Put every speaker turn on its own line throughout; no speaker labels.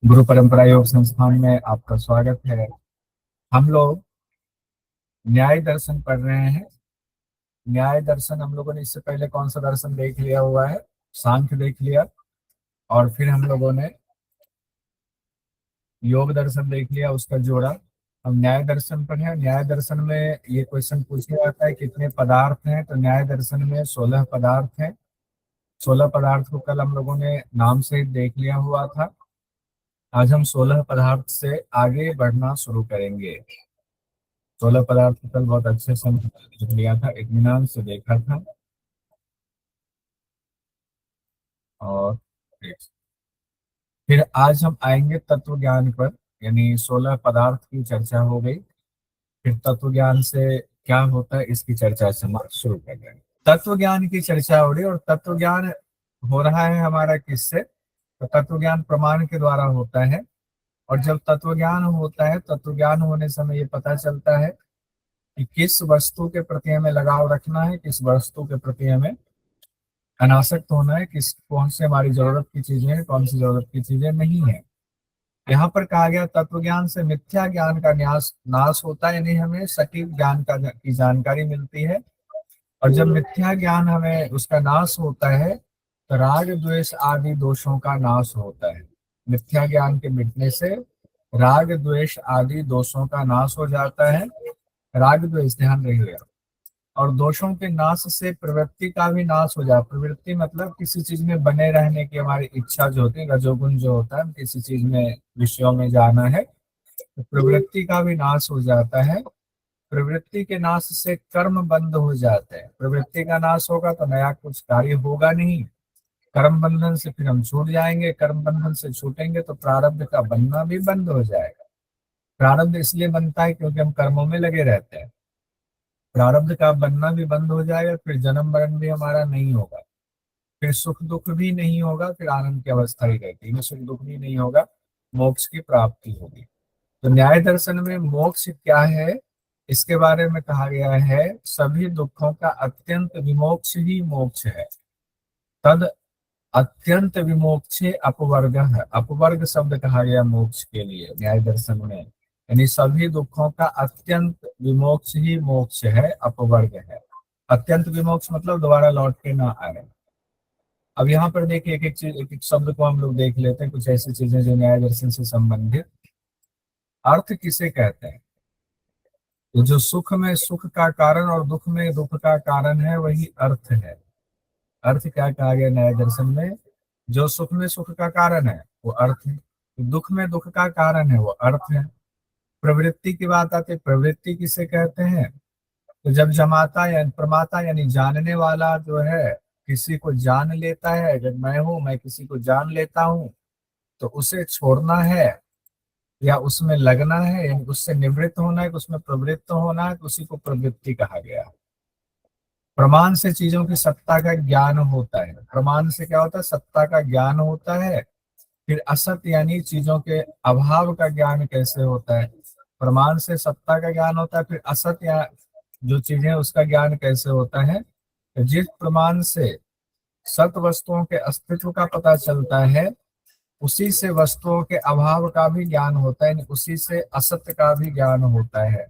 गुरु परंपरा योग संस्थान में आपका स्वागत है। हम लोग न्याय दर्शन पढ़ रहे हैं। न्याय दर्शन हम लोगों ने इससे पहले कौन सा दर्शन देख लिया हुआ है? सांख्य देख लिया, और फिर हम लोगों ने योग दर्शन देख लिया, उसका जोड़ा। हम न्याय दर्शन पर हैं। न्याय दर्शन में ये क्वेश्चन पूछा जाता है कितने पदार्थ हैं, तो न्याय दर्शन में 16 पदार्थ हैं। 16 पदार्थ को कल हम लोगों ने नाम से देख लिया हुआ था। आज हम 16 पदार्थ से आगे बढ़ना शुरू करेंगे। 16 पदार्थ को कल बहुत अच्छे से हमने लिख लिया था, इत्मीनान से देखा था। और फिर आज हम आएंगे तत्व ज्ञान पर, यानी 16 पदार्थ की चर्चा हो गई। फिर तत्व ज्ञान से क्या होता है इसकी चर्चा से हम शुरू कर रहे हैं। तत्व ज्ञान की चर्चा हो रही है, और तत्व ज्ञान हो रहा है हमारा किससे? तो तत्व ज्ञान प्रमाण के द्वारा होता है। और जब तत्व ज्ञान होता है, तत्व ज्ञान होने से हमें ये पता चलता है कि किस वस्तु के प्रति हमें लगाव रखना है, किस वस्तु के प्रति हमें अनासक्त होना है, किस कौन से हमारी जरूरत की चीजें हैं, कौन सी जरूरत की चीजें नहीं है। यहाँ पर कहा गया तत्व ज्ञान से मिथ्या ज्ञान का नाश होता है, यानी हमें सटीक ज्ञान की जानकारी मिलती है। और जब मिथ्या ज्ञान हमें उसका नाश होता है, तो राग द्वेष आदि दोषों का नाश होता है। मिथ्या ज्ञान के मिटने से राग द्वेष आदि दोषों का नाश हो जाता है। राग द्वेष ध्यान रखिएगा। और दोषों के नाश से प्रवृत्ति का भी नाश हो जाए। प्रवृत्ति मतलब किसी चीज में बने रहने की हमारी इच्छा जो होती है, रजोगुण जो होता है, किसी चीज में विषयों में जाना है, तो प्रवृत्ति का भी नाश हो जाता है। प्रवृत्ति के नाश से कर्म बंद हो जाते हैं। प्रवृत्ति का नाश होगा तो नया कुछ कार्य होगा नहीं। कर्म बंधन से फिर हम छूट जाएंगे। कर्म बंधन से छूटेंगे तो प्रारब्ध का बनना भी बंद हो जाएगा। प्रारब्ध इसलिए बनता है क्योंकि हम कर्मों में लगे रहते हैं। प्रारब्ध का बनना भी बंद हो जाएगा, फिर जन्म मरण भी हमारा नहीं होगा, फिर सुख दुख भी नहीं होगा, फिर आनंद की अवस्था ही रहती है, सुख दुख भी नहीं होगा, मोक्ष की प्राप्ति होगी। तो न्याय दर्शन में मोक्ष क्या है इसके बारे में कहा गया है, सभी दुखों का अत्यंत विमोक्ष ही मोक्ष है। तद अत्यंत विमोक्षे अपवर्ग है। अपवर्ग शब्द कहा गया मोक्ष के लिए न्याय दर्शन में, यानी सभी दुखों का अत्यंत विमोक्ष ही मोक्ष है, अपवर्ग है। अत्यंत विमोक्ष मतलब दोबारा लौट के ना आए। अब यहाँ पर देखिए एक एक चीज, एक एक शब्द को हम लोग देख लेते हैं, कुछ ऐसी चीजें जो न्याय दर्शन से संबंधित। अर्थ किसे कहते हैं? तो जो सुख में सुख का कारण और दुख में दुख का कारण है वही अर्थ है। अर्थ क्या कहा गया न्याय दर्शन में? जो सुख में सुख का कारण है वो अर्थ है, दुख में दुख का कारण है वो अर्थ है। प्रवृत्ति की बात आती है, प्रवृत्ति किसे कहते हैं? तो जब जमाता या प्रमाता यानी जानने वाला जो है किसी को जान लेता है, जब मैं हूं, मैं किसी को जान लेता हूं, तो उसे छोड़ना है या उसमें लगना है, यानी उससे निवृत्त होना है, उसमें प्रवृत्त होना है, तो उसी को प्रवृत्ति कहा गया। प्रमाण से चीजों की सत्ता का ज्ञान होता है। प्रमाण से क्या होता है? सत्ता का ज्ञान होता है। फिर असत यानी चीजों के अभाव का ज्ञान कैसे होता है? प्रमाण से सत्ता का ज्ञान होता है। फिर असत या जो चीजें उसका ज्ञान कैसे होता है? तो जिस प्रमाण से सत वस्तुओं के अस्तित्व का पता चलता है, उसी से वस्तुओं के अभाव का भी ज्ञान होता है, यानी उसी से असत्य का भी ज्ञान होता है।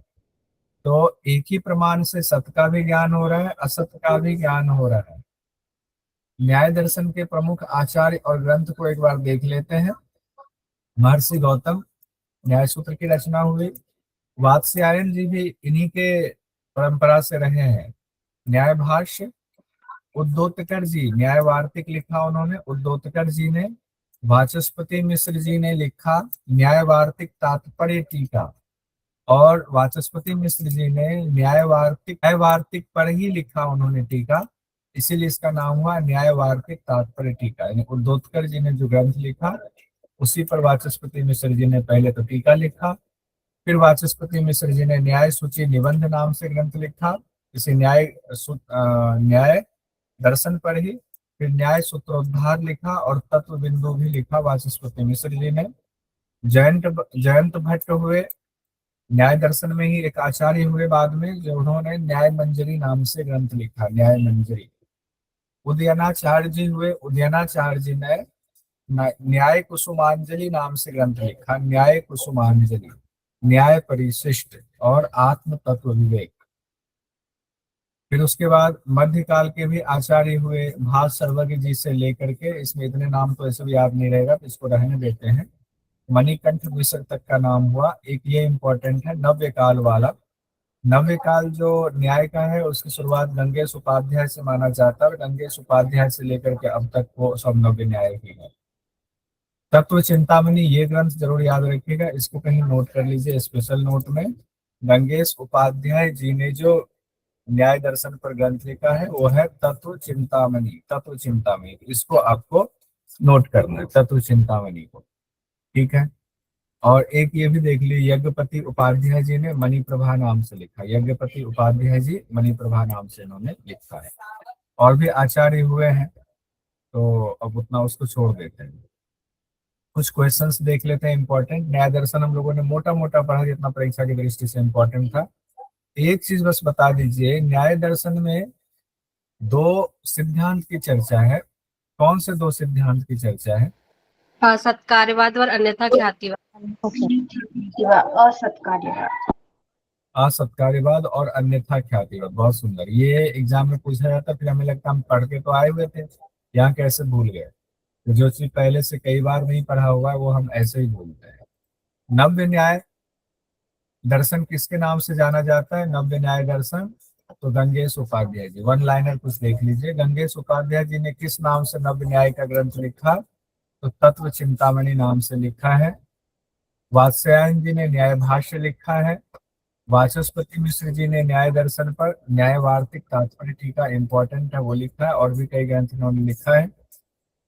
तो एक ही प्रमाण से सत्य का भी ज्ञान हो रहा है, असत्य का भी ज्ञान हो रहा है। न्याय दर्शन के प्रमुख आचार्य और ग्रंथ को एक बार देख लेते हैं। महर्षि गौतम, न्याय सूत्र की रचना हुई। वात्स्यायन जी भी इन्हीं के परंपरा से रहे हैं। न्याय भाष्य उद्योतकर जी, न्याय वार्तिक लिखा उन्होंने, उद्योतकर जी ने। वाचस्पति मिश्र जी ने लिखा न्याय वार्तिक तात्पर्य टीका, और वाचस्पति मिश्र जी ने न्याय वार्तिक पर ही लिखा उन्होंने टीका, इसीलिए इसका नाम हुआ न्याय वार्तिक तात्पर्य टीका। यानी उद्योतकर जी ने जो ग्रंथ लिखा उसी पर वाचस्पति मिश्र जी ने पहले तो टीका लिखा, फिर वाचस्पति मिश्र जी ने न्याय सूची निबंध नाम से ग्रंथ लिखा, इसे न्याय दर्शन पर ही। फिर न्याय सूत्रोद्धार लिखा और तत्व बिंदु भी लिखा वाचस्पति मिश्र जी ने। जयंत भट्ट हुए, न्याय दर्शन में ही एक आचार्य हुए बाद में, जो उन्होंने न्याय मंजरी नाम से ग्रंथ लिखा, न्याय मंजरी। उदयनाचार्य जी हुए, उदयनाचार्य जी ने न्याय कुसुमांजलि नाम से ग्रंथ लिखा, न्याय कुसुमांजलि, न्याय परिशिष्ट और आत्म तत्व विवेक। फिर उसके बाद मध्यकाल के भी आचार्य हुए, भास सर्वज्ञ जी से लेकर के, इसमें इतने नाम तो ऐसे भी याद नहीं रहेगा तो इसको रहने देते हैं, मणिकंठ मिश्र तक का नाम हुआ। एक ये इंपॉर्टेंट है नव्य काल वाला। नव्य काल जो न्याय का है उसकी शुरुआत गंगेश उपाध्याय से माना जाता है, और गंगेश उपाध्याय से लेकर के अब तक वो सब नव्य न्याय ही है। तत्व चिंतामणि ये ग्रंथ जरूर याद रखिएगा, इसको कहीं नोट कर लीजिए स्पेशल नोट में। गंगेश उपाध्याय जी ने जो न्याय दर्शन पर ग्रंथ लिखा है वो है तत्व चिंतामणि, तत्व चिंतामणि, इसको आपको नोट करना है, तत्व चिंतामणि को। ठीक है। और एक ये भी देख लीजिए, यज्ञपति उपाध्याय जी ने मणि प्रभा नाम से लिखा, यज्ञपति उपाध्याय जी मणि प्रभा नाम से इन्होंने लिखा है। और भी आचार्य हुए हैं, तो अब उतना उसको छोड़ देते हैं। कुछ क्वेश्चंस देख लेते हैं इंपॉर्टेंट। न्याय दर्शन हम लोगों ने मोटा मोटा पढ़ा जितना परीक्षा की दृष्टि से इंपॉर्टेंट था। एक चीज बस बता दीजिए, न्याय दर्शन में दो सिद्धांत की चर्चा है। कौन से दो सिद्धांत की चर्चा है?
सत्कार्यवाद और अन्यथा ख्यातिवाद।
असत्कार्यवाद।
असत्कार्यवाद और अन्यथा ख्यातिवाद, बहुत सुंदर। ये एग्जाम में पूछा जाता, फिर हमें लगता हम पढ़ के तो आए हुए थे, यहाँ कैसे भूल गए। तो जो चीज पहले से कई बार नहीं पढ़ा हुआ है वो हम ऐसे ही भूलते हैं। नव्य न्याय दर्शन किसके नाम से जाना जाता है? नव्य न्याय दर्शन तो गंगेश उपाध्याय जी। वन लाइनर कुछ देख लीजिए, गंगेश उपाध्याय जी ने किस नाम से नव्य न्याय का ग्रंथ लिखा? तो तत्व चिंतामणि नाम से लिखा है। वात्स्यायन जी ने न्याय भाष्य लिखा है। वाचस्पति मिश्र जी ने न्याय दर्शन पर न्याय वार्तिक तात्पर्य टीका, इंपॉर्टेंट है, वो लिखा है। और भी कई ग्रंथ इन्होंने लिखा है।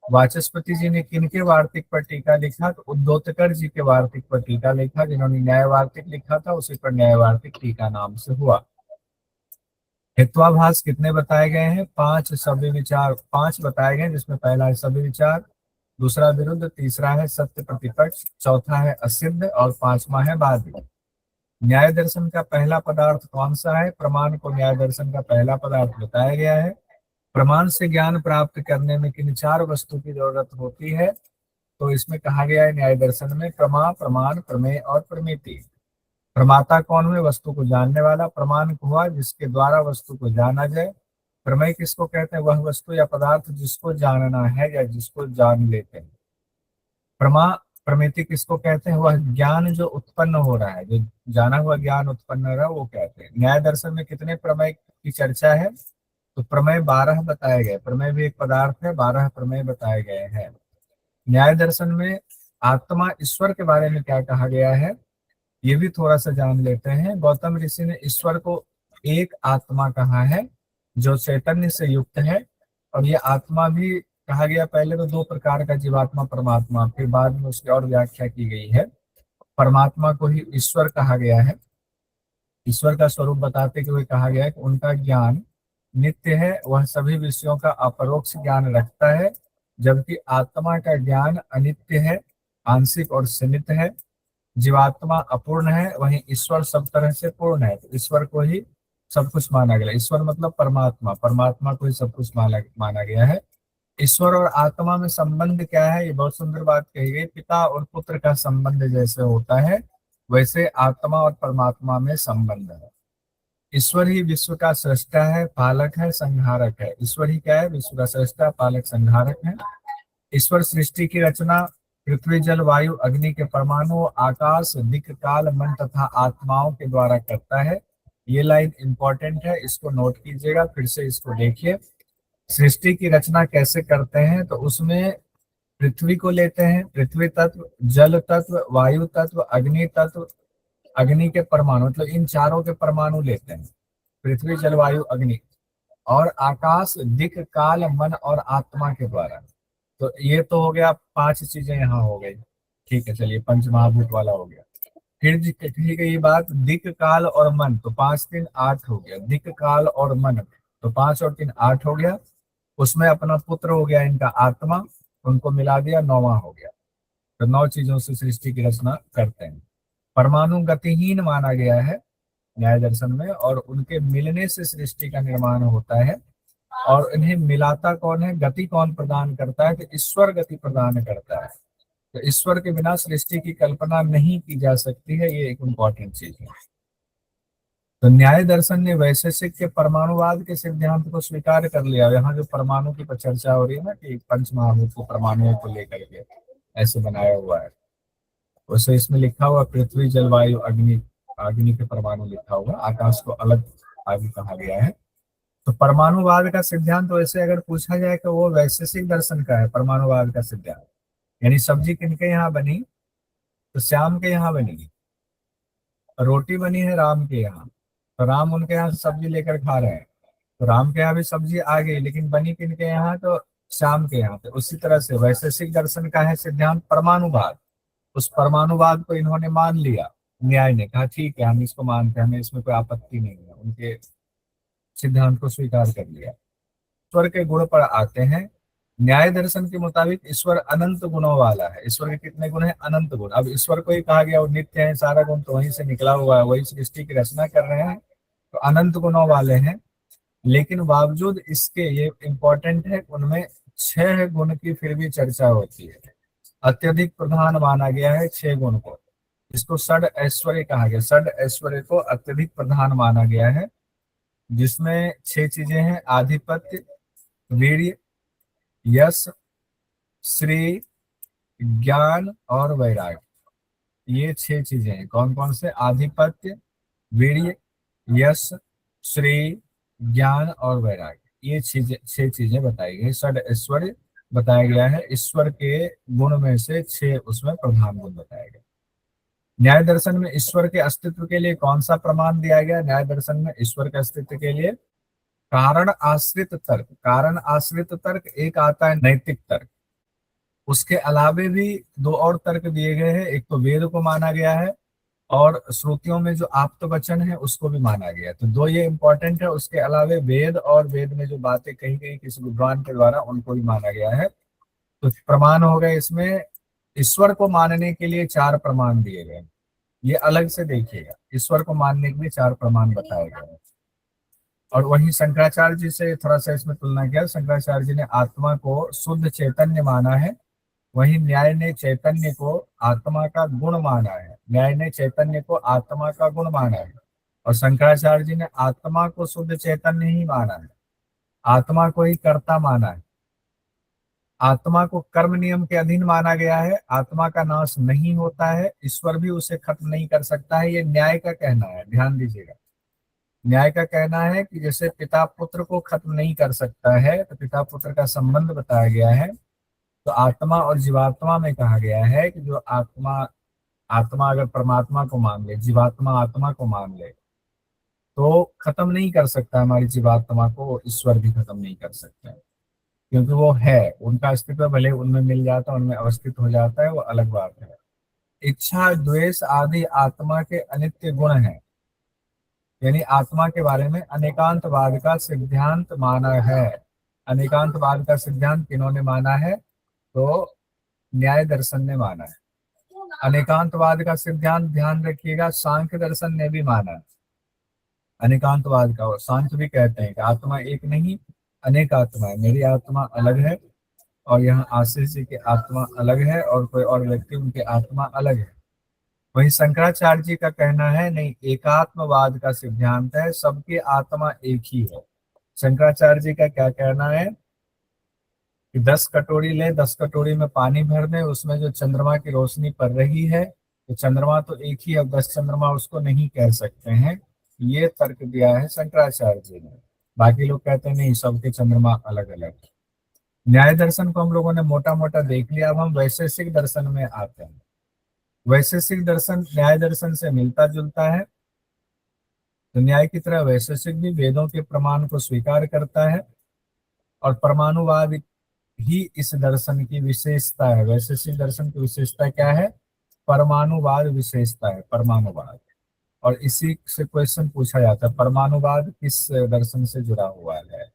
वाचस्पति जी ने किनके वार्तिक पर टीका लिखा? तो उद्योतकर जी के वार्तिक पर टीका लिखा। जिन्होंने न्याय वार्तिक लिखा था उसी पर न्याय वार्तिक टीका नाम से हुआ। हेत्वाभास कितने बताए गए हैं? 5 सभ्य विचार, 5 बताए गए, जिसमें पहला है सभ्य विचार, दूसरा विरुद्ध, तीसरा है सत्य प्रतिपक्ष, चौथा है असिद्ध और पांचवा है बाध्य। न्याय दर्शन का पहला पदार्थ कौन सा है? प्रमाण को न्याय दर्शन का पहला पदार्थ बताया गया है। प्रमाण से ज्ञान प्राप्त करने में किन 4 वस्तु की जरूरत होती है? तो इसमें कहा गया है न्याय दर्शन में, प्रमा, प्रमाण, प्रमेय और प्रमिति। प्रमाता कौन हुए? वस्तु को जानने वाला। प्रमाण हुआ जिसके द्वारा वस्तु को जाना जाए। प्रमेय किसको कहते हैं? वह वस्तु या पदार्थ जिसको जानना है या जिसको जान लेते हैं। प्रमा प्रमिति किसको कहते हैं? वह ज्ञान जो उत्पन्न हो रहा है, जो जाना हुआ ज्ञान उत्पन्न हो रहा है, वो कहते हैं। न्याय दर्शन में कितने प्रमेय की चर्चा है? तो प्रमेय 12 बताए गए। प्रमेय भी एक पदार्थ है, 12 प्रमेय बताए गए हैं। न्याय दर्शन में आत्मा ईश्वर के बारे में क्या कहा गया है, ये भी थोड़ा सा जान लेते हैं। गौतम ऋषि ने ईश्वर को एक आत्मा कहा है जो चैतन्य से युक्त है। और ये आत्मा भी कहा गया, पहले तो 2 प्रकार का, जीवात्मा, परमात्मा, फिर बाद में उसकी और व्याख्या की गई है। परमात्मा को ही ईश्वर कहा गया है। ईश्वर का स्वरूप बताते हुए कहा गया है कि उनका ज्ञान नित्य है, वह सभी विषयों का अपरोक्ष ज्ञान रखता है, जबकि आत्मा का ज्ञान अनित्य है, आंशिक और सीमित है। जीवात्मा अपूर्ण है, वहीं ईश्वर सब तरह से पूर्ण है। तो ईश्वर को ही सब कुछ माना गया। ईश्वर मतलब परमात्मा, परमात्मा को ही सब कुछ माना गया है। ईश्वर और आत्मा में संबंध क्या है? ये बहुत सुंदर बात कही गई। पिता और पुत्र का संबंध जैसे होता है वैसे आत्मा और परमात्मा में संबंध है। ईश्वर ही विश्व का सृष्टा है, पालक है, संहारक है। ईश्वर ही क्या है? विश्व का सृष्टा, पालक, संहारक है। ईश्वर सृष्टि की रचना पृथ्वी, जल, वायु, अग्नि के परमाणु, आकाश, दिक्, काल, मन तथा आत्माओं के द्वारा करता है। ये लाइन इंपॉर्टेंट है, इसको नोट कीजिएगा, फिर से इसको देखिए। सृष्टि की रचना कैसे करते हैं? तो उसमें पृथ्वी को लेते हैं, पृथ्वी तत्व, जल तत्व, वायु तत्व, अग्नि तत्व, अग्नि के परमाणु, मतलब इन चारों के परमाणु लेते हैं, पृथ्वी, जल, वायु, अग्नि, और आकाश, दिक्, काल, मन और आत्मा के द्वारा। तो ये तो हो गया, 5 चीजें यहाँ हो गई। ठीक है, चलिए पंच महाभूत वाला हो गया। फिर ठीक है, ये बात दिक्, काल और मन, तो 5 3 8 हो गया। दिक्, काल और मन, तो 5 और 3 8 हो गया। उसमें अपना पुत्र हो गया इनका आत्मा, उनको मिला दिया, 9वां हो गया। तो 9 चीजों से सृष्टि की रचना करते हैं। परमाणु गतिहीन माना गया है न्याय दर्शन में, और उनके मिलने से सृष्टि का निर्माण होता है। और इन्हें मिलाता कौन है, गति कौन प्रदान करता है, तो ईश्वर गति प्रदान करता है। तो ईश्वर के बिना सृष्टि की कल्पना नहीं की जा सकती है, ये एक इम्पॉर्टेंट चीज है। तो न्याय दर्शन ने वैशेषिक के परमाणुवाद के सिद्धांत को स्वीकार कर लिया। यहाँ जो परमाणु की चर्चा हो रही है ना, कि पंच महाभूत को परमाणुओं को लेकर के ऐसे बनाया हुआ है, वैसे इसमें लिखा हुआ पृथ्वी जलवायु अग्नि, अग्नि के परमाणु लिखा हुआ, आकाश को अलग आगे कहा गया है। तो परमाणुवाद का सिद्धांत वैसे अगर पूछा जाए तो वो वैशेषिक दर्शन का है, परमाणुवाद का सिद्धांत। यानी सब्जी किनके यहाँ बनी, तो श्याम के यहाँ बनी। रोटी बनी है राम के यहाँ, तो राम उनके यहाँ से सब्जी लेकर खा रहे हैं, तो राम के यहाँ भी सब्जी आ गई, लेकिन बनी किनके यहाँ, तो श्याम के यहाँ। तो उसी तरह से वैशेषिक दर्शन का है सिद्धांत परमाणुवाद। उस परमाणुवाद को इन्होंने मान लिया, न्याय ने कहा ठीक है हम इसको मानते हैं, हमें इसमें कोई आपत्ति नहीं है, उनके सिद्धांत को स्वीकार कर लिया। ईश्वर के गुण पर आते हैं। न्याय दर्शन के मुताबिक ईश्वर अनंत गुणों वाला है। ईश्वर के कितने गुण हैं, अनंत गुण। अब ईश्वर को ही कहा गया वो नित्य है, सारा गुण तो वहीं से निकला हुआ है, वही सृष्टि की रचना कर रहे हैं, तो अनंत गुणों वाले हैं। लेकिन बावजूद इसके, ये इंपॉर्टेंट है, उनमें 6 गुण की फिर भी चर्चा होती है। अत्यधिक प्रधान माना गया है 6 गुण को, इसको षड ऐश्वर्य कहा गया। षड ऐश्वर्य को अत्यधिक प्रधान माना गया है, जिसमें 6 चीजें हैं, आधिपत्य, वीर्य, यश, श्री, ज्ञान और वैराग्य। ये 6 चीजें हैं। कौन कौन से, आधिपत्य, वीर्य, यश, श्री, ज्ञान और वैराग्य। ये 6 चीजें बताई गई। षड ऐश्वर्य बताया गया है, ईश्वर के गुण में से 6 उसमें प्रधान गुण बताए गए। न्याय दर्शन में ईश्वर के अस्तित्व के लिए कौन सा प्रमाण दिया गया, न्याय दर्शन में ईश्वर के अस्तित्व के लिए कारण आश्रित तर्क। कारण आश्रित तर्क एक आता है नैतिक तर्क, उसके अलावे भी 2 और तर्क दिए गए हैं। एक तो वेद को माना गया है, और श्रुतियों में जो आप्त वचन है उसको भी माना गया है। तो 2 ये इंपॉर्टेंट है, उसके अलावे वेद और वेद में जो बातें कही गई किसी विद्वान के द्वारा, उनको भी माना गया है। तो प्रमाण हो गए इसमें। ईश्वर को मानने के लिए 4 प्रमाण दिए गए, ये अलग से देखिएगा। ईश्वर को मानने के लिए 4 प्रमाण बताए गए हैं। और वहीं शंकराचार्य जी से थोड़ा सा इसमें तुलना किया। शंकराचार्य जी ने आत्मा को शुद्ध चैतन्य माना है, वहीं न्याय ने चैतन्य को आत्मा का गुण माना है। न्याय ने चैतन्य को आत्मा का गुण माना है, और शंकराचार्य जी ने आत्मा को शुद्ध चैतन्य ही माना है, आत्मा को ही कर्ता माना है। आत्मा को कर्म नियम के अधीन माना गया है, आत्मा का नाश नहीं होता है, ईश्वर भी उसे खत्म नहीं कर सकता है। ये न्याय का कहना है, ध्यान दीजिएगा। न्याय का कहना है कि जैसे पिता पुत्र को खत्म नहीं कर सकता है, तो पिता पुत्र का संबंध बताया गया है। तो आत्मा और जीवात्मा में कहा गया है कि जो आत्मा, आत्मा अगर परमात्मा को मान ले, जीवात्मा आत्मा को मान ले, तो खत्म नहीं कर सकता हमारी जीवात्मा को, ईश्वर भी खत्म नहीं कर सकता है। क्योंकि वो है, उनका अस्तित्व भले उनमें मिल जाता है, उनमें अवस्थित हो जाता है, वो अलग बात है। इच्छा द्वेष आदि आत्मा के अनित्य गुण हैं। यानी आत्मा के बारे में अनेकांतवाद का सिद्धांत माना है। अनेकांतवाद का सिद्धांत किन्होंने माना है, तो न्याय दर्शन ने माना है। अनेकांतवाद का सिद्धांत ध्यान रखिएगा, सांख्य दर्शन ने भी माना है अनेकांतवाद का। और सांख्य भी कहते हैं कि आत्मा एक नहीं, अनेक आत्मा है। मेरी आत्मा अलग है, और यहाँ आशीष जी की आत्मा अलग है, और कोई और व्यक्ति उनकी आत्मा अलग है। वहीं शंकराचार्य जी का कहना है नहीं, एकात्मवाद का सिद्धांत है, सबकी आत्मा एक ही है। शंकराचार्य जी का क्या कहना है कि 10 कटोरी ले, 10 कटोरी में पानी भर दे, उसमें जो चंद्रमा की रोशनी पड़ रही है, तो चंद्रमा तो एक ही, अब 10 चंद्रमा उसको नहीं कह सकते हैं। ये तर्क दिया है शंकराचार्य जी ने। बाकी लोग कहते हैं नहीं, सबके चंद्रमा अलग अलग। न्याय दर्शन को हम लोगों ने मोटा मोटा देख लिया, अब हम वैशेषिक दर्शन में आते हैं। वैशेषिक दर्शन न्याय दर्शन से मिलता जुलता है। तो न्याय की तरह वैशेषिक भी वेदों के प्रमाण को स्वीकार करता है, और परमाणुवाद ही इस दर्शन की विशेषता है। वैशेषिक दर्शन की विशेषता क्या है, परमाणुवाद विशेषता है, परमाणुवाद। और इसी से क्वेश्चन पूछा जाता है, परमाणुवाद किस दर्शन से जुड़ा हुआ है।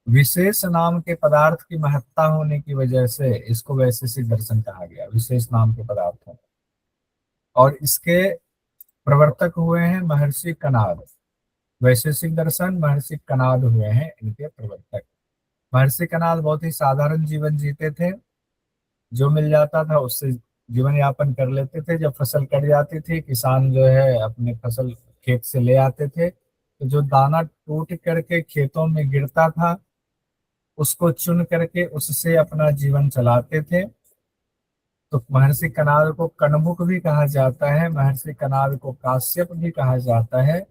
विशेष नाम के पदार्थ की महत्ता होने की वजह से इसको वैशेषिक दर्शन कहा गया, विशेष नाम के पदार्थों। और इसके प्रवर्तक हुए हैं महर्षि कणाद। वैशेषिक दर्शन महर्षि कणाद हुए हैं इनके प्रवर्तक। महर्षि कणाद बहुत ही साधारण जीवन जीते थे, जो मिल जाता था उससे जीवन यापन कर लेते थे। जब फसल कट जाती थी, किसान जो है अपने फसल खेत से ले आते थे, तो जो दाना टूट करके खेतों में गिरता था उसको चुन करके उससे अपना जीवन चलाते थे। तो महर्षि कणाद को कणमुक भी कहा जाता है, महर्षि कणाद को काश्यप भी कहा जाता है,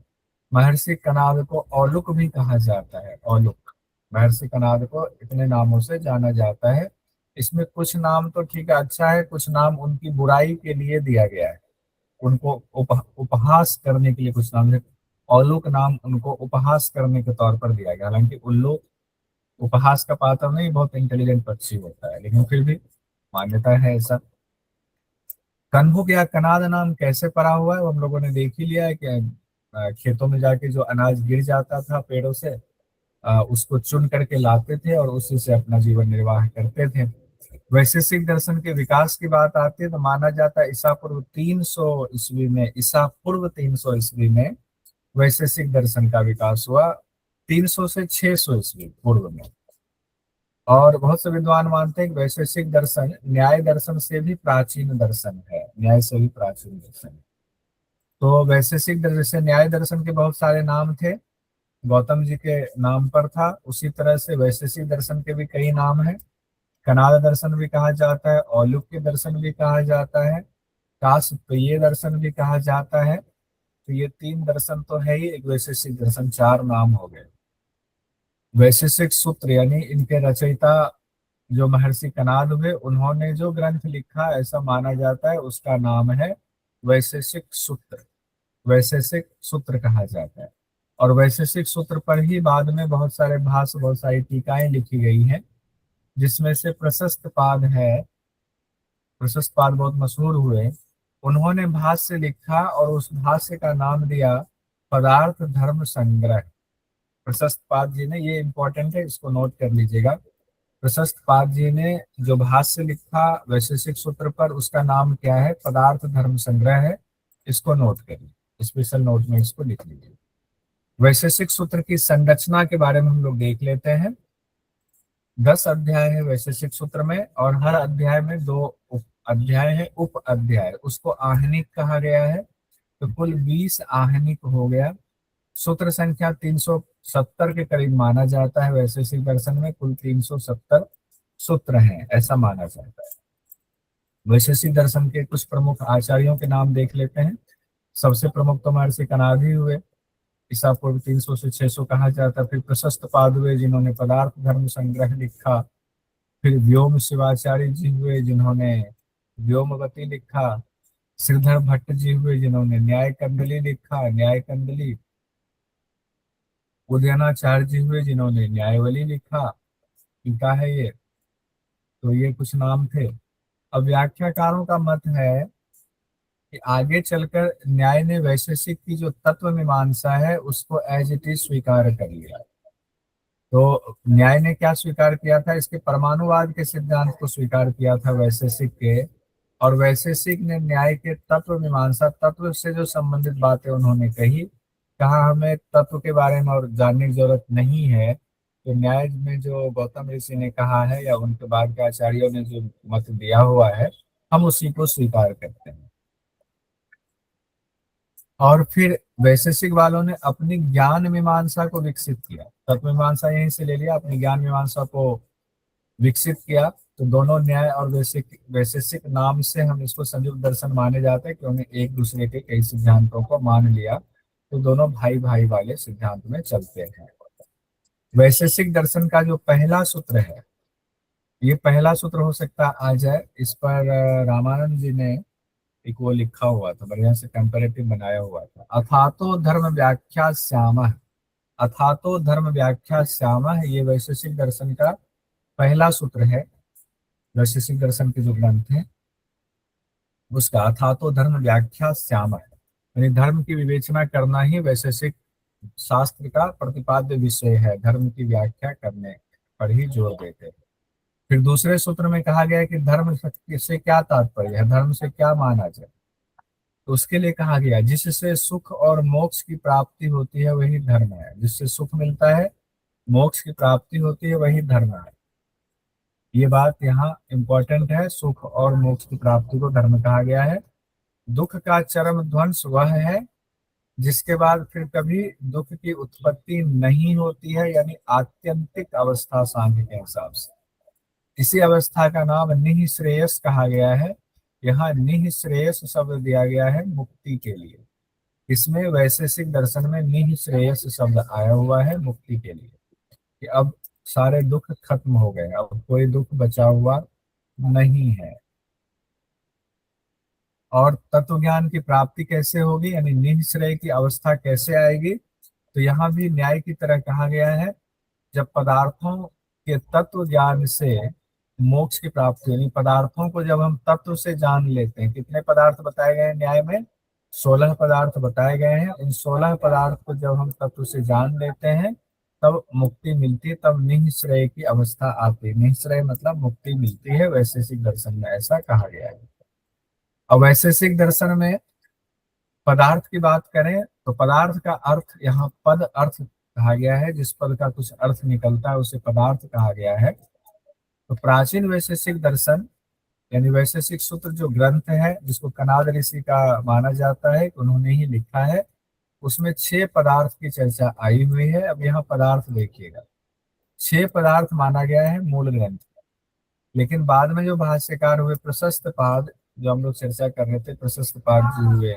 महर्षि कणाद को औलुक भी कहा जाता है। औलुक, महर्षि कणाद को इतने नामों से जाना जाता है। इसमें कुछ नाम तो ठीक है, अच्छा है, कुछ नाम उनकी बुराई के लिए दिया गया है, उनको उपहास करने के लिए कुछ नाम है। औलुक नाम उनको उपहास करने के तौर पर दिया गया, हालांकि उल्लू उपहास का पात्र नहीं, बहुत इंटेलिजेंट पक्षी होता है, लेकिन फिर भी मान्यता है ऐसा। कन्हुक या कनाद नाम कैसे पड़ा हुआ है वो हम लोगों ने देख ही लिया है कि खेतों में जाके जो अनाज गिर जाता था पेड़ों से, उसको चुन करके लाते थे और उसी से अपना जीवन निर्वाह करते थे। वैशेषिक दर्शन के विकास की बात आती है तो माना जाता है ईसा पूर्व 300 ईस्वी में, ईसा पूर्व 300 ईस्वी में वैशेषिक दर्शन का विकास हुआ, 300 से 600 ईस्वी पूर्व में। और बहुत से विद्वान मानते हैं कि वैशेषिक दर्शन न्याय दर्शन से भी प्राचीन दर्शन है, न्याय से भी प्राचीन दर्शन है। तो वैशेषिक दर्शन, जैसे न्याय दर्शन के बहुत सारे नाम थे, गौतम जी के नाम पर था, उसी तरह से वैशेषिक दर्शन के भी कई नाम हैं। कनाद दर्शन भी कहा जाता है, औलुक के दर्शन भी कहा जाता है, काशप्रिय दर्शन भी कहा जाता है। तो ये तीन दर्शन तो है ही, एक वैशेषिक दर्शन, चार नाम हो गए। वैशेषिक सूत्र यानी इनके रचयिता जो महर्षि कणाद हुए, उन्होंने जो ग्रंथ लिखा ऐसा माना जाता है उसका नाम है वैशेषिक सूत्र, वैशेषिक सूत्र कहा जाता है। और वैशेषिक सूत्र पर ही बाद में बहुत सारे भाष्य, बहुत सारी टीकाएं लिखी गई हैं, जिसमें से प्रशस्त पाद है, प्रशस्त पाद बहुत मशहूर हुए। उन्होंने भाष्य लिखा और उस भाष्य का नाम दिया पदार्थ धर्म संग्रह। प्रशस्त पाद जी ने, ये इंपॉर्टेंट है, इसको नोट कर लीजिएगा। प्रशस्त पाद जी ने जो भाष्य लिखा वैशेषिक सूत्र पर, उसका नाम क्या है? पदार्थ धर्म संग्रह है। इसको नोट करिए, स्पेशल नोट में इसको लिख लीजिए। वैशेषिक सूत्र की संरचना के बारे में हम लोग देख लेते हैं। 10 अध्याय है वैशेषिक सूत्र में, और हर अध्याय में 2 उप अध्याय है, उप अध्याय, उसको आहनिक कहा गया है। तो कुल 20 आहनिक हो गया। सूत्र संख्या 370 के करीब माना जाता है, वैशेषिक दर्शन में कुल 370 सूत्र हैं ऐसा माना जाता है। वैशेषिक दर्शन के कुछ प्रमुख आचार्यों के नाम देख लेते हैं। सबसे प्रमुख तो महर्षि कणाद ही हुए, ईसा पूर्व 300 से 600 कहा जाता है। फिर प्रशस्त पाद हुए जिन्होंने पदार्थ धर्म संग्रह लिखा। फिर व्योम शिवाचार्य जी हुए जिन्होंने व्योमवती लिखा। श्रीधर भट्ट जी हुए जिन्होंने न्याय कंडली लिखा, न्याय कंडली। उदयनाचार्य जी हुए जिन्होंने न्यायवली लिखा, टीका है ये। तो ये कुछ नाम थे। अब व्याख्याकारों का मत है कि आगे चलकर न्याय ने वैशेषिक की जो तत्व मीमांसा है उसको एज इट इज स्वीकार कर लिया। तो न्याय ने क्या स्वीकार किया था? इसके परमाणुवाद के सिद्धांत को स्वीकार किया था वैशेषिक के। और वैशेषिक ने न्याय के तत्व मीमांसा, तत्व से जो संबंधित बातें उन्होंने कही, कहा हमें तत्व के बारे में और जानने की जरूरत नहीं है। तो न्याय में जो गौतम ऋषि ने कहा है या उनके बाद के आचार्यों ने जो मत दिया हुआ है, हम उसी को स्वीकार करते हैं। और फिर वैशेषिक वालों ने अपनी ज्ञान मीमांसा को विकसित किया, तत्व मीमांसा यहीं से ले लिया, अपनी ज्ञान मीमांसा को विकसित किया। तो दोनों न्याय और वैशेषिक, वैशेषिक नाम से हम इसको संयुक्त दर्शन माने जाते हैं, क्योंकि एक दूसरे के कई सिद्धांतों को मान लिया। तो दोनों भाई भाई वाले सिद्धांत में चलते हैं। वैशेषिक दर्शन का जो पहला सूत्र है, ये पहला सूत्र हो सकता आ जाए, इस पर रामानंद जी ने एक वो लिखा हुआ था, बढ़िया से कंपेरेटिव बनाया हुआ था। अथातो धर्म व्याख्या श्यामः, अथातो धर्म व्याख्या श्यामः, ये वैशेषिक दर्शन का पहला सूत्र है। वैशेषिक दर्शन के जो ग्रंथ हैं उसका अथातो धर्म व्याख्या श्यामः, यानी धर्म की विवेचना करना ही वैशेषिक शास्त्र का प्रतिपाद्य विषय है, धर्म की व्याख्या करने पर ही जोर देते हैं। फिर दूसरे सूत्र में कहा गया है कि धर्म से क्या तात्पर्य है, धर्म से क्या माना जाए। तो उसके लिए कहा गया जिससे सुख और मोक्ष की प्राप्ति होती है वही धर्म है। जिससे सुख मिलता है, मोक्ष की प्राप्ति होती है, वही धर्म है। ये बात यहाँ इंपॉर्टेंट है, सुख और मोक्ष की प्राप्ति को धर्म कहा गया है। दुख का चरम ध्वंस वह है जिसके बाद फिर कभी दुख की उत्पत्ति नहीं होती है, यानी आत्यंतिक अवस्था सांख्य के हिसाब से। इसी अवस्था का नाम निःश्रेयस कहा गया है। यहाँ निःश्रेयस शब्द दिया गया है मुक्ति के लिए। इसमें वैशेषिक दर्शन में निःश्रेयस शब्द आया हुआ है मुक्ति के लिए, कि अब सारे दुख खत्म हो गए, अब कोई दुख बचा हुआ नहीं है। और तत्व ज्ञान की प्राप्ति कैसे होगी, यानी निःश्रेय की अवस्था कैसे आएगी, तो यहाँ भी न्याय की तरह कहा गया है। जब पदार्थों के तत्व ज्ञान से मोक्ष की प्राप्ति, यानी पदार्थों को जब हम तत्व से जान लेते हैं। कितने पदार्थ बताए गए हैं न्याय में? 16 पदार्थ बताए गए हैं। उन 16 पदार्थ को जब हम तत्व से जान लेते हैं तब मुक्ति मिलती है, तब निःश्रेय की अवस्था आती है। निःश्रेय मतलब मुक्ति मिलती है, वैशेषिक दर्शन में ऐसा कहा गया है। और वैशेषिक दर्शन में पदार्थ की बात करें तो पदार्थ का अर्थ यहाँ पद अर्थ कहा गया है। जिस पद का कुछ अर्थ निकलता है उसे पदार्थ कहा गया है। तो प्राचीन वैशेषिक दर्शन यानी वैशेषिक सूत्र जो ग्रंथ है, जिसको कनाद ऋषि का माना जाता है, उन्होंने ही लिखा है, उसमें 6 पदार्थ की चर्चा आई हुई है। अब यहाँ पदार्थ देखिएगा, 6 पदार्थ माना गया है मूल ग्रंथ। लेकिन बाद में जो भाष्यकार हुए प्रशस्त पाद, जो हम लोग चर्चा कर रहे थे, प्रशस्त पाद जो हुए,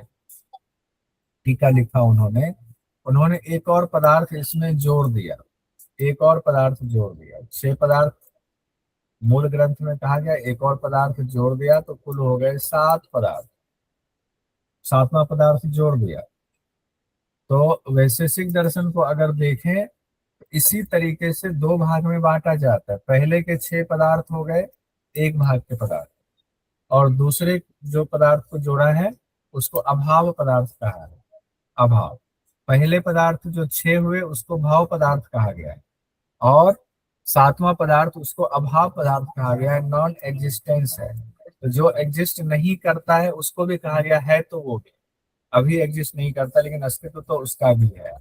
टीका लिखा उन्होंने, उन्होंने एक और पदार्थ इसमें जोड़ दिया, एक और पदार्थ जोड़ दिया। 6 पदार्थ मूल ग्रंथ में कहा गया, एक और पदार्थ जोड़ दिया तो कुल हो गए 7 पदार्थ। 7वां पदार्थ जोड़ दिया। तो वैशेषिक दर्शन को अगर देखें तो इसी तरीके से 2 भाग में बांटा जाता है। पहले के 6 पदार्थ हो गए एक भाग के पदार्थ, और दूसरे जो पदार्थ को जोड़ा है उसको अभाव पदार्थ कहा है। अभाव, पहले पदार्थ जो 6 हुए उसको भाव पदार्थ कहा गया है, और 7वां पदार्थ उसको अभाव पदार्थ कहा गया है, नॉन एग्जिस्टेंस है। तो जो एग्जिस्ट नहीं करता है उसको भी कहा गया है, तो वो भी अभी एग्जिस्ट नहीं करता लेकिन अस्तित्व तो उसका भी है।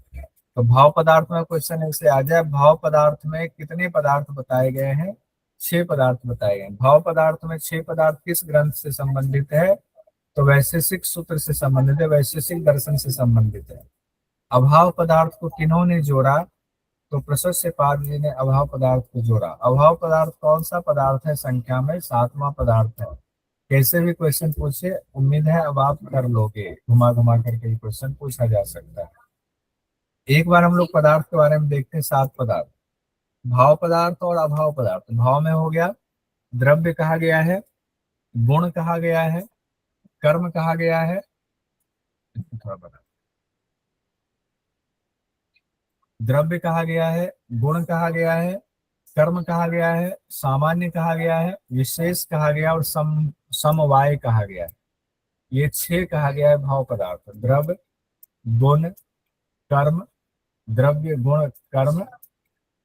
तो भाव पदार्थ में क्वेश्चन ऐसे आ जाए, भाव पदार्थ में कितने पदार्थ बताए गए हैं? 6 पदार्थ बताए गए। भाव पदार्थ में 6 पदार्थ किस ग्रंथ से संबंधित है? तो वैशेषिक सूत्र से संबंधित है, वैशेषिक दर्शन से संबंधित है। अभाव पदार्थ को किन्होंने जोड़ा? तो प्रशस्त पाद जी ने अभाव पदार्थ को जोड़ा। अभाव पदार्थ कौन सा पदार्थ है? संख्या में 7वां पदार्थ है। कैसे भी क्वेश्चन पूछे, उम्मीद है अब आप कर लोगे, घुमा घुमा करके क्वेश्चन पूछा जा सकता है। एक बार हम लोग पदार्थ के बारे में देखते हैं। 7 पदार्थ, भाव पदार्थ और अभाव पदार्थ। भाव में हो गया, द्रव्य कहा गया है, गुण कहा गया है, कर्म कहा गया है, थोड़ा बता, द्रव्य कहा गया है, गुण कहा गया है, कर्म कहा गया है, सामान्य कहा गया है, विशेष कहा गया और समवाय कहा गया है। ये 6 कहा गया है भाव पदार्थ। द्रव्य, गुण, कर्म, द्रव्य, गुण, कर्म,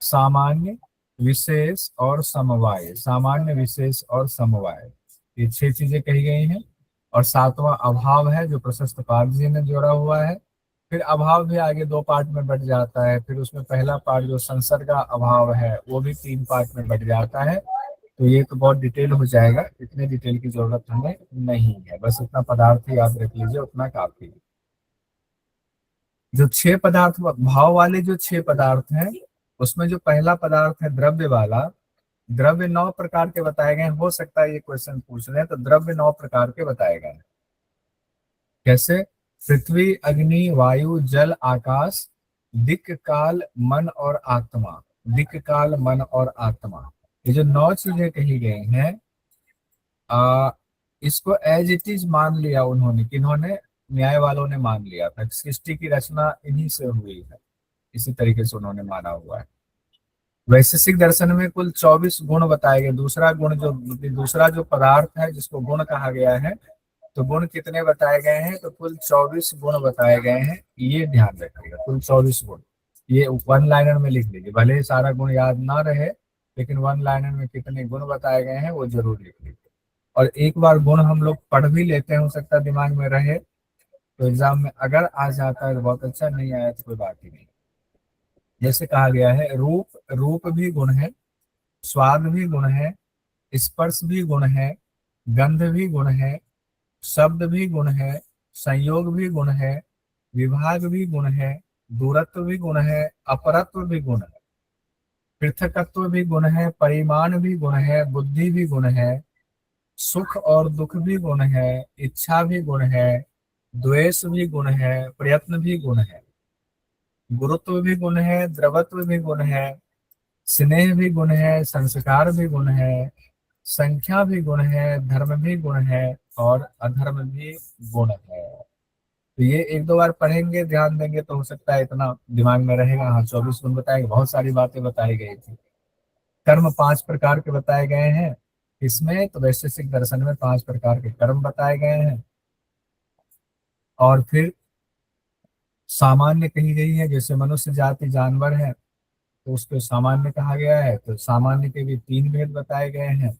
सामान्य, विशेष और समवाय। सामान्य, विशेष और समवाय, ये 6 चीजें कही गई हैं। और 7वां अभाव है जो प्रशस्त पाद जी ने जोड़ा हुआ है। फिर अभाव भी आगे 2 पार्ट में बट जाता है। फिर उसमें पहला पार्ट जो संसर्ग का अभाव है वो भी 3 पार्ट में बट जाता है। तो ये तो बहुत डिटेल हो जाएगा, इतने डिटेल की जरूरत हमें नहीं है, बस इतना पदार्थ ही याद रख लीजिए, उतना काफी है। जो 6 पदार्थ भाव वाले जो 6 पदार्थ हैं उसमें जो पहला पदार्थ है द्रव्य वाला, द्रव्य 9 प्रकार के बताए गए हैं। हो सकता है ये क्वेश्चन पूछ रहे हैं, तो द्रव्य 9 प्रकार के बताए गए हैं। कैसे? पृथ्वी, अग्नि, वायु, जल, आकाश, दिक्, काल, मन और आत्मा। दिक्, काल, मन और आत्मा, ये जो 9 चीजें कही गई हैं, इसको एज इट इज मान लिया उन्होंने। किन्होंने? न्याय वालों ने मान लिया था। सृष्टि की रचना इन्हीं से हुई है, इसी तरीके से उन्होंने माना हुआ है। वैशेषिक दर्शन में कुल 24 गुण बताए गए। दूसरा जो पदार्थ है जिसको गुण कहा गया है, तो गुण कितने बताए गए हैं? तो कुल 24 गुण बताए गए हैं। ये ध्यान रखिएगा, कुल 24 गुण। ये 1 लाइनर में लिख लीजिए, भले ही सारा गुण याद ना रहे लेकिन 1 लाइनर में कितने गुण बताए गए हैं वो जरूर लिख लीजिए। और एक बार गुण हम लोग पढ़ भी लेते हैं, हो सकता है दिमाग में रहे, तो एग्जाम में अगर आ जाता है तो बहुत अच्छा, नहीं आया तो कोई बात ही नहीं। जैसे कहा गया है, रूप रूप भी गुण है, स्वाद भी गुण है, स्पर्श भी गुण है, गंध भी गुण है, शब्द भी गुण है, संयोग भी गुण है, विभाग भी गुण है, दूरत्व भी गुण है, अपरत्व भी गुण है, पृथकत्व भी गुण है, परिमाण भी गुण है, बुद्धि भी गुण है, सुख और दुख भी गुण है, इच्छा भी गुण है, द्वेष भी गुण है, प्रयत्न भी गुण है, गुरुत्व भी गुण है, द्रवत्व भी गुण है, स्नेह भी गुण है, संस्कार भी गुण है, संख्या भी गुण है, धर्म भी गुण है, और अधर्म भी गुण है। तो ये एक दो बार पढ़ेंगे, ध्यान देंगे तो हो सकता है इतना दिमाग में रहेगा। हाँ, 24 गुण बताए, बहुत सारी बातें बताई गई थी। कर्म 5 प्रकार के बताए गए हैं इसमें, तो वैशेषिक दर्शन में 5 प्रकार के कर्म बताए गए हैं। और फिर सामान्य कही गई है, जैसे मनुष्य जाति जानवर है तो उसको सामान्य कहा गया है, तो सामान्य के भी 3 भेद बताए गए हैं,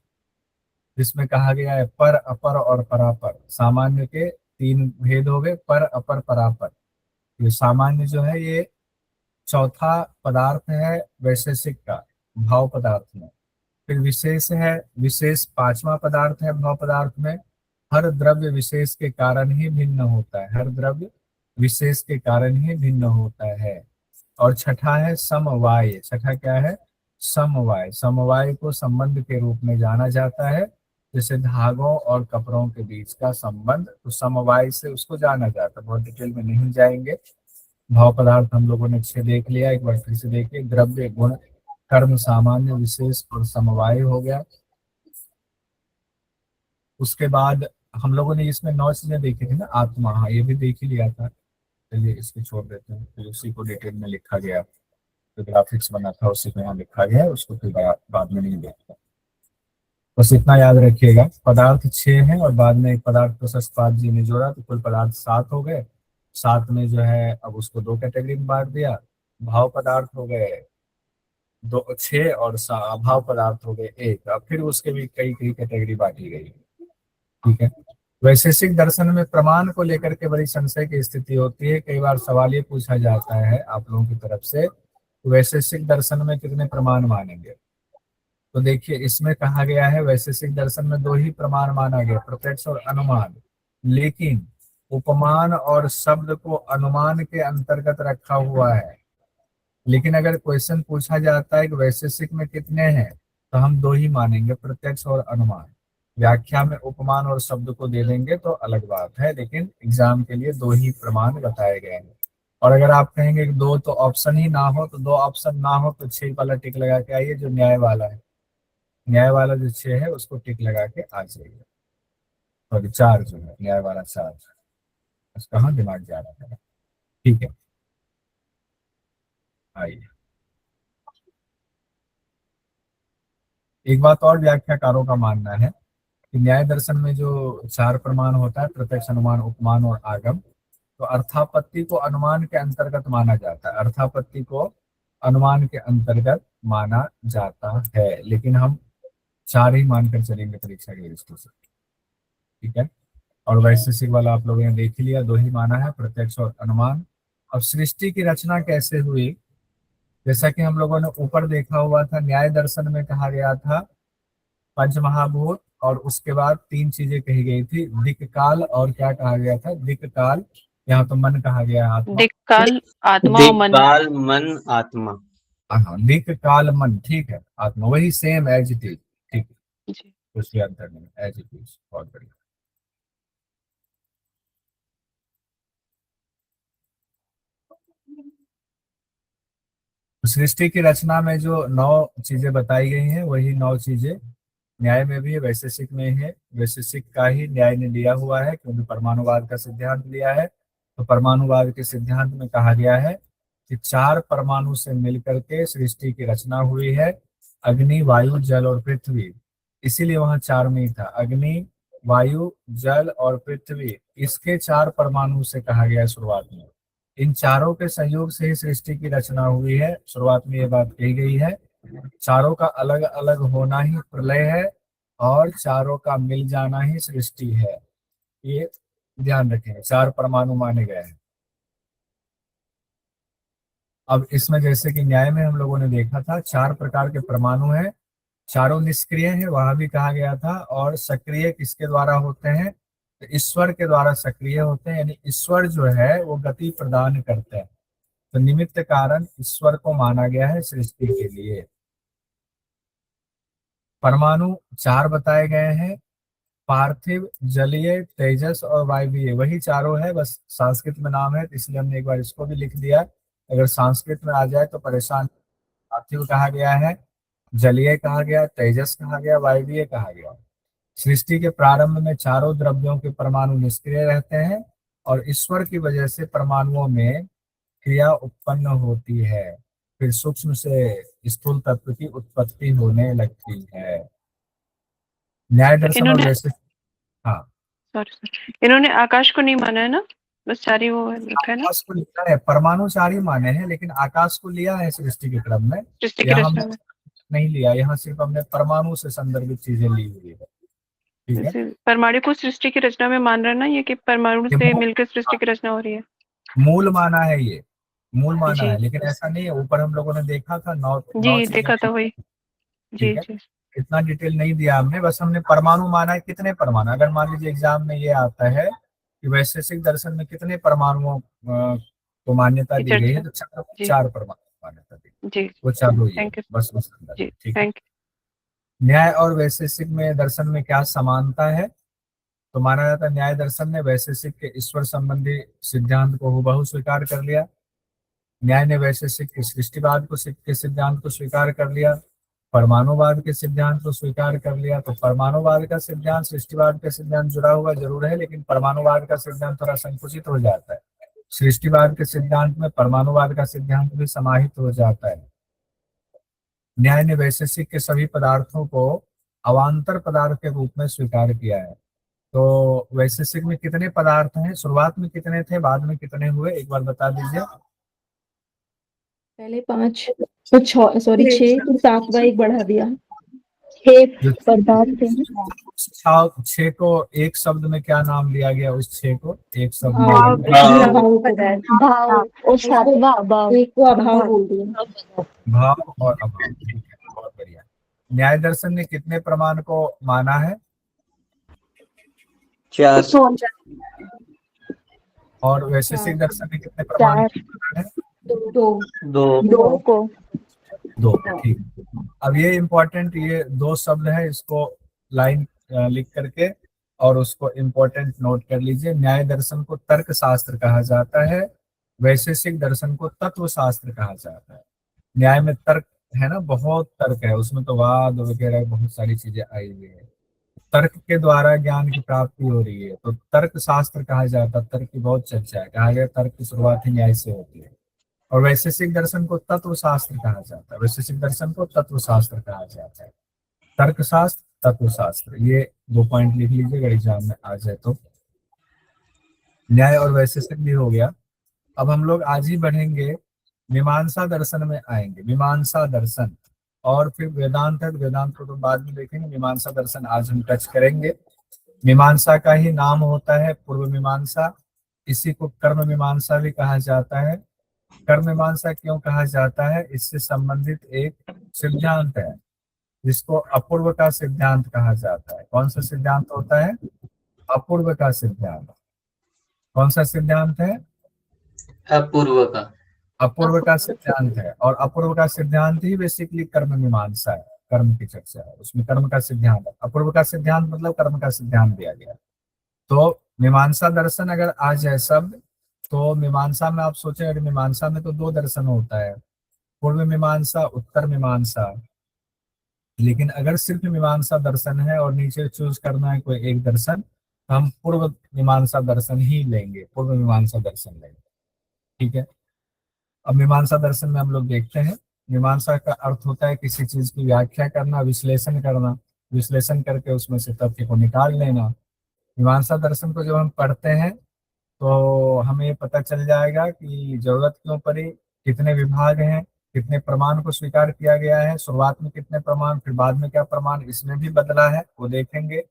जिसमें कहा गया है पर, अपर और परापर। सामान्य के 3 भेद हो गए, पर, अपर, परापर। ये सामान्य जो है ये चौथा पदार्थ है वैशेषिक का भाव पदार्थ में। फिर विशेष है, विशेष 5वां पदार्थ है भाव पदार्थ में। हर द्रव्य विशेष के कारण ही भिन्न होता है, हर द्रव्य विशेष के कारण ही भिन्न होता है। और छठा है समवाय। छठा क्या है? समवाय। समवाय को संबंध के रूप में जाना जाता है, जैसे धागों और कपड़ों के बीच का संबंध, तो समवाय से उसको जाना जाता है। बहुत डिटेल में नहीं जाएंगे। भाव पदार्थ हम लोगों ने 6 देख लिया, एक बार फिर से देखिए। द्रव्य, गुण, कर्म, सामान्य, विशेष और समवाय हो गया। उसके बाद हम लोगों ने इसमें 9 चीजें देखी थी ना, आत्मा, हाँ ये भी देख ही लिया था। चलिए इसको छोड़ देते हैं, फिर उसी को डिटेल में लिखा गया, जो ग्राफिक्स बना था उसी को यहाँ लिखा गया है, उसको फिर बाद में नहीं देखता। बस इतना याद रखिएगा, पदार्थ 6 हैं और बाद में एक पदार्थ प्रशस्तपाद जी ने जोड़ा, तो कुल पदार्थ 7 हो गए। 7 में जो है अब उसको 2 कैटेगरी में बांट दिया। भाव पदार्थ हो गए 6 और अभाव पदार्थ हो गए 1। अब फिर उसके भी कई कई कैटेगरी बांटी गई। ठीक है। वैशेषिक दर्शन में प्रमाण को लेकर के बड़ी संशय की स्थिति होती है। कई बार सवाल ये पूछा जाता है आप लोगों की तरफ से, वैशेषिक दर्शन में कितने प्रमाण मानेंगे? तो देखिए इसमें कहा गया है वैशेषिक दर्शन में 2 ही प्रमाण माना गया, प्रत्यक्ष और अनुमान। लेकिन उपमान और शब्द को अनुमान के अंतर्गत रखा हुआ है। लेकिन अगर क्वेश्चन पूछा जाता है कि वैशेषिक में कितने हैं, तो हम 2 ही मानेंगे, प्रत्यक्ष और अनुमान। व्याख्या में उपमान और शब्द को दे देंगे तो अलग बात है, लेकिन एग्जाम के लिए 2 ही प्रमाण बताए गए हैं। और अगर आप कहेंगे कि 2 तो ऑप्शन ही ना हो, तो 2 ऑप्शन ना हो तो 6 वाला टिक लगा के आइए, जो न्याय वाला है। न्याय वाला जो 6 है उसको टिक लगा के आ जाइए। और 4 जो है, न्याय वाला 4, बस कहाँ दिमाग जा रहा है। ठीक है, आइए। एक बात और व्याख्याकारों का मानना है कि न्याय दर्शन में जो 4 प्रमाण होता है, प्रत्यक्ष, अनुमान, उपमान और आगम, तो अर्थापत्ति को अनुमान के अंतर्गत माना जाता है। अर्थापत्ति को अनुमान के अंतर्गत माना जाता है, लेकिन हम 4 ही मानकर चलेंगे परीक्षा की दृष्टि से। ठीक है। और वैशेषिक वाला आप लोगों ने देख ही लिया, 2 ही माना है, प्रत्यक्ष और अनुमान। अब सृष्टि की रचना कैसे हुई? जैसा कि हम लोगों ने ऊपर देखा हुआ था, न्याय दर्शन में कहा गया था पंचमहाभूत, और उसके बाद 3 चीजें कही गई थी, दिक् काल, और क्या कहा गया था? दिक् काल। यहाँ तो मन कहा गया है, आत्मा।
दिक् काल, आत्मा और मन।
दिक्काल, मन, आत्मा।
हाँ, दिक् काल मन, ठीक है, आत्मा वही सेम एज इट इज। ठीक है,
जी।
कुछ भी अंतर नहीं, एज इट इज, बहुत बढ़िया। सृष्टि की रचना में जो 9 चीजें बताई गई हैं, वही 9 चीजें न्याय में भी है, वैशेषिक में है। वैशेषिक का ही न्याय ने लिया हुआ है, क्योंकि परमाणुवाद का सिद्धांत लिया है। तो परमाणुवाद के सिद्धांत में कहा गया है कि 4 परमाणु से मिलकर के सृष्टि की रचना हुई है, अग्नि, वायु, जल और पृथ्वी। इसीलिए वहां 4 में ही था, अग्नि, वायु, जल और पृथ्वी। इसके 4 परमाणु से कहा गया है शुरुआत में। इन चारों के संयोग से ही सृष्टि की रचना हुई है, शुरुआत में ये बात कही गई है। चारों का अलग अलग होना ही प्रलय है, और चारों का मिल जाना ही सृष्टि है। ये ध्यान रखेंगे 4 परमाणु माने गए हैं। अब इसमें जैसे कि न्याय में हम लोगों ने देखा था 4 प्रकार के परमाणु हैं, चारों निष्क्रिय हैं, वहां भी कहा गया था। और सक्रिय किसके द्वारा होते हैं? तो ईश्वर के द्वारा सक्रिय होते हैं, यानी ईश्वर जो है वो गति प्रदान करते हैं। तो निमित्त कारण ईश्वर को माना गया है सृष्टि के लिए। परमाणु 4 बताए गए हैं, पार्थिव, जलीय, तेजस और वायवीय, वही चारों है, बस संस्कृत में नाम है तो इसलिए हमने एक बार इसको भी लिख दिया। अगर संस्कृत में आ जाए तो परेशान। पार्थिव कहा गया है, जलीय कहा गया, तेजस कहा गया, वायवीय कहा गया। सृष्टि के प्रारंभ में चारों द्रव्यों के परमाणु निष्क्रिय रहते हैं और ईश्वर की वजह से परमाणुओं में क्रिया उत्पन्न होती है, फिर सूक्ष्म से स्थूल तत्व की उत्पत्ति होने लगती है। न्याय दर्शन और
इन्होंने
वैसे, हाँ,
सॉरी इन्होंने आकाश को नहीं माना है ना, बस चार ही वो रखा है ना
आकाश को लिया है, परमाणु 4 ही माने हैं, लेकिन आकाश को लिया है सृष्टि के क्रम में।
सृष्टि की
यहाँ
रचना
हमने
में।
नहीं लिया, यहाँ सिर्फ हमने परमाणु से संदर्भित चीजें ली हुई है। ठीक है,
जैसे परमाणु को सृष्टि की रचना में मान रहे हैं ना, ये कि परमाणु
ये
से मिलकर सृष्टि की रचना हो रही है।
मूल माना है, ये मूल माना
जी
है, लेकिन ऐसा नहीं है। ऊपर हम लोगों ने देखा था 9 9
जी,
चीजें।
देखा था वही। जी
ठीक है,
जी
इतना डिटेल नहीं दिया हमने, बस हमने परमाणु माना है। कितने परमाणु, अगर मान लीजिए एग्जाम में ये आता है कि वैशेषिक दर्शन में कितने परमाणुओं को मान्यता दी गई है,
चर्चा।
तो 4
जी
4 परमाणु मान्यता दी,
जी,
वो चालू ही है,
थैंक यू।
बस वो संदर्भ
जी
है। ठीक है,
थैंक
न्याय और वैशेषिक में दर्शन में क्या समानता है? तो माना जाता है न्याय दर्शन ने वैशेषिक के ईश्वर संबंधी सिद्धांत को हूबहू स्वीकार कर लिया, न्याय ने वैशेषिक के सृष्टिवाद के सिद्धांत को स्वीकार कर लिया, परमाणुवाद के सिद्धांत को स्वीकार कर लिया। तो परमाणुवाद का सिद्धांत सृष्टिवाद के सिद्धांत जुड़ा हुआ जरूर है, लेकिन परमाणुवाद का सिद्धांत थोड़ा संकुचित हो जाता है। सृष्टिवाद के सिद्धांत में परमाणुवाद का सिद्धांत भी समाहित हो जाता है। न्याय ने वैशेषिक के सभी पदार्थों को अवांतर पदार्थ के रूप में स्वीकार किया है। तो वैशेषिक में कितने पदार्थ हैं? शुरुआत में कितने थे, बाद में कितने हुए, एक बार बता दीजिए।
पहले 5 तो 6, सॉरी 6, तो 7वां एक बढ़ा दिया। 6
जो
पदार्थ हैं।
6 को एक शब्द में क्या नाम दिया गया? उस 6 को एक शब्द में
भाव
भाव
और 7वां एक को अभाव बोल दिया।
भाव और अभाव। ठीक है, बहुत बढ़िया। न्याय दर्शन ने कितने प्रमाण को माना है?
4
और वैशेषिक दर्शन ने कितने प्रमाण को माना है?
2
2। ठीक, अब ये इम्पोर्टेंट, ये 2 शब्द है, इसको लाइन लिख करके और उसको इम्पोर्टेंट नोट कर लीजिए। न्याय दर्शन को तर्क शास्त्र कहा जाता है, वैशेषिक दर्शन को तत्व शास्त्र कहा जाता है। न्याय में तर्क है ना, बहुत तर्क है उसमें, तो वाद वगैरह बहुत सारी चीजें आई हुई है। तर्क के द्वारा ज्ञान की प्राप्ति हो रही है, तो तर्क शास्त्र कहा जाता है। तर्क की बहुत चर्चा है, कहा गया तर्क की शुरुआत ही न्याय से होती है। और वैशेषिक दर्शन को तत्व शास्त्र कहा जाता है, वैशेषिक दर्शन को तत्व शास्त्र कहा जाता है। तर्क शास्त्र, तत्व शास्त्र, ये 2 पॉइंट लिख लीजिए अगर एग्जाम में आ जाए तो। न्याय और वैशेषिक भी हो गया। अब हम लोग आज ही बढ़ेंगे, मीमांसा दर्शन में आएंगे। मीमांसा दर्शन और फिर वेदांत है, वेदांत को तो बाद में देखेंगे, मीमांसा दर्शन आज हम टच करेंगे। मीमांसा का ही नाम होता है पूर्व मीमांसा, इसी को कर्म मीमांसा भी कहा जाता है। कर्म मीमांसा क्यों कहा जाता है? इससे संबंधित एक सिद्धांत है जिसको अपूर्व का सिद्धांत कहा जाता है। कौन सा सिद्धांत होता है? अपूर्व का सिद्धांत। कौन सा सिद्धांत है?
अपूर्व का।
अपूर्व का सिद्धांत है, और अपूर्व का सिद्धांत ही बेसिकली कर्म मीमांसा है, कर्म की चर्चा है, उसमें कर्म का सिद्धांत है। अपूर्व का सिद्धांत मतलब कर्म का सिद्धांत दिया गया। तो मीमांसा दर्शन अगर आ जाए शब्द, तो मीमांसा में आप सोचें, अगर मीमांसा में तो 2 दर्शन होता है, पूर्व मीमांसा, उत्तर मीमांसा। लेकिन अगर सिर्फ मीमांसा दर्शन है और नीचे चूज करना है कोई एक दर्शन, तो हम पूर्व मीमांसा दर्शन ही लेंगे, पूर्व मीमांसा दर्शन लेंगे। ठीक है, अब मीमांसा दर्शन में हम लोग देखते हैं, मीमांसा का अर्थ होता है किसी चीज की व्याख्या करना, विश्लेषण करना, विश्लेषण करके उसमें से तथ्य को निकाल लेना। मीमांसा दर्शन को जब हम पढ़ते हैं तो हमें ये पता चल जाएगा कि जरूरत क्यों पड़ी, कितने विभाग हैं, कितने प्रमाण को स्वीकार किया गया है, शुरुआत में कितने प्रमाण, फिर बाद में क्या प्रमाण इसमें भी बदला है, वो देखेंगे।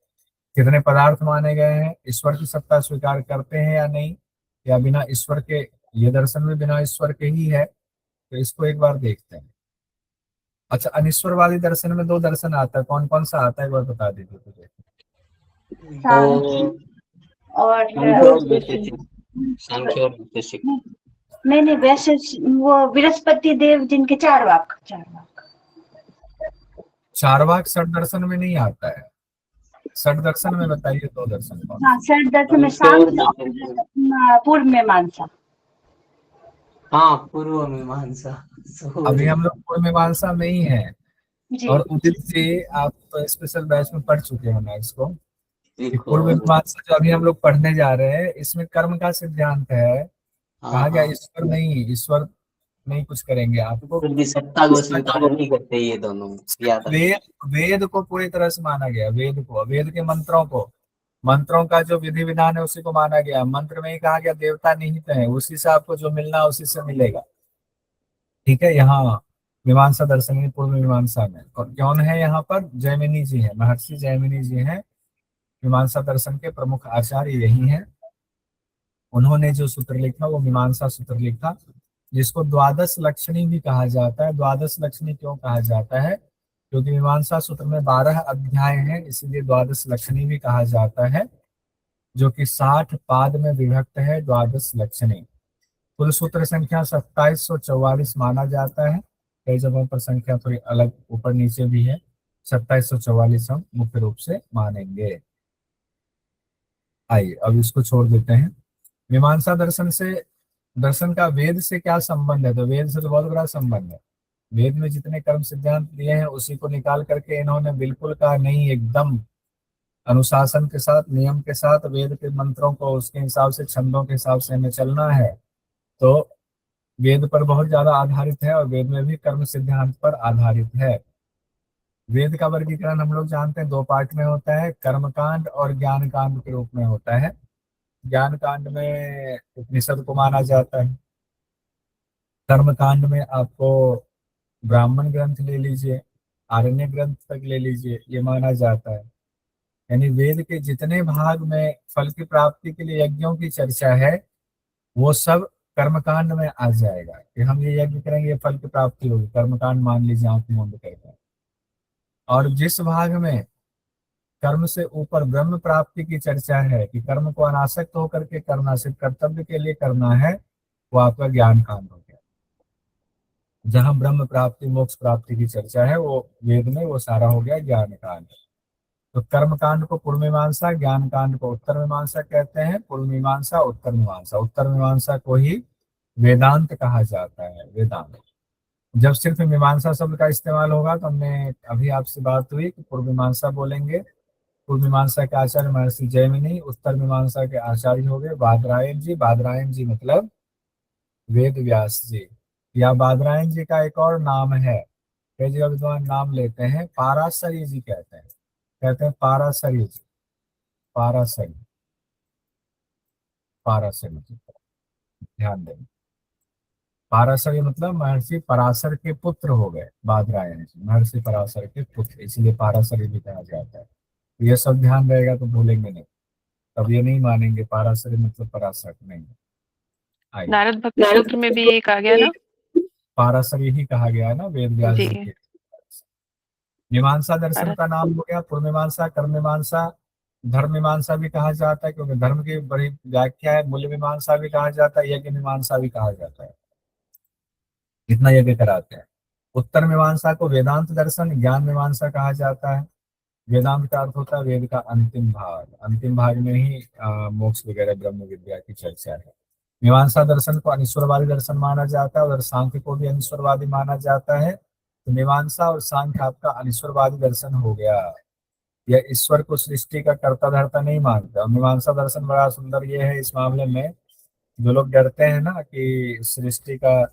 कितने पदार्थ माने गए हैं, ईश्वर की सत्ता स्वीकार करते हैं या नहीं, या बिना ईश्वर के, ये दर्शन में बिना ईश्वर के ही है, तो इसको एक बार देखते हैं। अच्छा, अनिश्वरवादी दर्शन में दो दर्शन आता है, कौन कौन सा आता है एक बार बता दीजिए मुझे।
सांख्य और
सांख्य और वैशेषिक। सांख्य और वैशेषिक।
नहीं वैसे वो बृहस्पति देव जिनके चार वाक।
चारवाक षट दर्शन में नहीं आता है। षट दर्शन में बताइए दो दर्शन कौन।
हाँ, षट दर्शन में सांख्य और पूर्व मीमांसा।
हाँ, पूर्व मीमांसा।
अभी हम लोग पूर्व मीमांसा में ही है।
जी।
और उदित जी, आप तो स्पेशल बैच में पढ़ चुके हैं ना इसको, कि
देखो।
पूर्व मीमांसा जो अभी हम लोग पढ़ने जा रहे हैं, इसमें कर्म का सिद्धांत है। कहा गया ईश्वर नहीं, ईश्वर नहीं कुछ करेंगे आपको।
सत्ता को स्वीकार नहीं करते ये दोनों, याद रखना।
वेद को पूरी तरह से माना गया, वेद को, वेद के मंत्रों को, मंत्रों का जो विधि विधान है उसी को माना गया। मंत्र में ही कहा गया देवता निहित है, उसी से आपको जो मिलना उसी से मिलेगा। ठीक है, यहाँ मीमांसा दर्शन में, पूर्व मीमांसा में, और कौन है यहाँ पर, जैमिनी जी हैं, महर्षि जैमिनी जी हैं, मीमांसा दर्शन के प्रमुख आचार्य यही हैं। उन्होंने जो सूत्र लिखा वो मीमांसा सूत्र लिखा, जिसको द्वादश लक्षणी भी कहा जाता है। द्वादश लक्षणी क्यों कहा जाता है, क्योंकि मीमांसा सूत्र में 12 अध्याय हैं, इसीलिए द्वादश लक्षणी भी कहा जाता है, जो कि 60 पाद में विभक्त है। द्वादश लक्षणी कुल सूत्र संख्या 2744 माना जाता है। कई जगहों पर संख्या थोड़ी अलग ऊपर नीचे भी है, 2744 हम मुख्य रूप से मानेंगे। आइए अब इसको छोड़ देते हैं। मीमांसा दर्शन से, दर्शन का वेद से क्या संबंध है, तो वेद से तो बहुत बड़ा संबंध है। वेद में जितने कर्म सिद्धांत दिए हैं उसी को निकाल करके इन्होंने बिल्कुल कहा नहीं, एकदम अनुशासन के साथ, नियम के साथ, वेद के मंत्रों को उसके हिसाब से, छंदों के हिसाब से हमें चलना है। तो वेद पर बहुत ज्यादा आधारित है, और वेद में भी कर्म सिद्धांत पर आधारित है। वेद का वर्गीकरण हम लोग जानते हैं दो पार्ट में होता है, कर्मकांड और ज्ञान कांड के रूप में होता है। ज्ञान कांड में उपनिषद को माना जाता है। कर्म कांड में आपको ब्राह्मण ग्रंथ ले लीजिए, आरण्य ग्रंथ तक ले लीजिए, ये माना जाता है। यानी वेद के जितने भाग में फल की प्राप्ति के लिए यज्ञों की चर्चा है, वो सब कर्मकांड में आ जाएगा, कि हम ये यज्ञ करेंगे फल की प्राप्ति होगी, कर्मकांड मान लीजिए आंख मूंद करके। और जिस भाग में कर्म से ऊपर ब्रह्म प्राप्ति की चर्चा है, कि कर्म को अनासक्त होकर के करना, सिर्फ कर्तव्य के लिए करना है, वो आपका ज्ञान कांड हो गया। जहां ब्रह्म प्राप्ति, मोक्ष प्राप्ति की चर्चा है, वो वेद में वो सारा हो गया ज्ञान कांड। तो कर्म कांड को पूर्व मीमांसा, ज्ञान कांड को उत्तर मीमांसा कहते हैं। पूर्व मीमांसा, उत्तर मीमांसा, उत्तर मीमांसा को ही वेदांत कहा जाता है। वेदांत, जब सिर्फ मीमांसा शब्द का इस्तेमाल होगा, तो हमने अभी आपसे बात हुई कि पूर्व मीमांसा बोलेंगे। पूर्व मीमांसा के आचार्य महर्षि जैमिनी, उत्तर मीमांसा के आचार्य हो गए बादरायण जी। बादरायण जी मतलब वेद व्यास जी, या बादरायण जी का एक और नाम है, कई जगह विद्वान नाम लेते हैं, पाराशरी जी कहते हैं, कहते हैं पाराशरी जी, पाराशरी, पाराशरी जी, ध्यान दें। पाराशरी मतलब महर्षि पराशर के पुत्र हो गए बादरायण जी, महर्षि पराशर के पुत्र, इसलिए पाराशरी भी कहा जाता है। तो ये सब ध्यान रहेगा तो भूलेंगे नहीं, तब ये नहीं मानेंगे पाराशरी मतलब पराशर नहीं।
नारद भक्ति सूत्र में भी एक आ गया ना,
पाराशरी ही कहा गया है ना वेद व्यास जी के। मीमांसा दर्शन का नाम हो गया पूर्व मीमांसा, कर्म मीमांसा, धर्म मीमांसा भी कहा जाता है, क्योंकि धर्म की बड़ी व्याख्या है। मूल्य मीमांसा भी कहा जाता है, यज्ञ मीमांसा भी कहा जाता है, इतना यज्ञ कराते हैं। उत्तर मीमांसा को वेदांत दर्शन, ज्ञान मीमांसा कहा जाता है। वेदांत का अर्थ होता है वेद का अंतिम भाग, अंतिम भाग में ही मोक्ष वगैरह ब्रह्म विद्या की चर्चा है। मीमांसा दर्शन को अनिश्वरवादी दर्शन माना जाता है, और सांख्य को भी अनिश्वरवादी माना जाता है। तो मीमांसा और सांख्य आपका अनिश्वरवादी दर्शन हो गया। यह ईश्वर को सृष्टि का कर्ता धर्ता नहीं मानता। मीमांसा दर्शन बड़ा सुंदर ये है इस मामले में, जो लोग डरते हैं ना कि सृष्टि का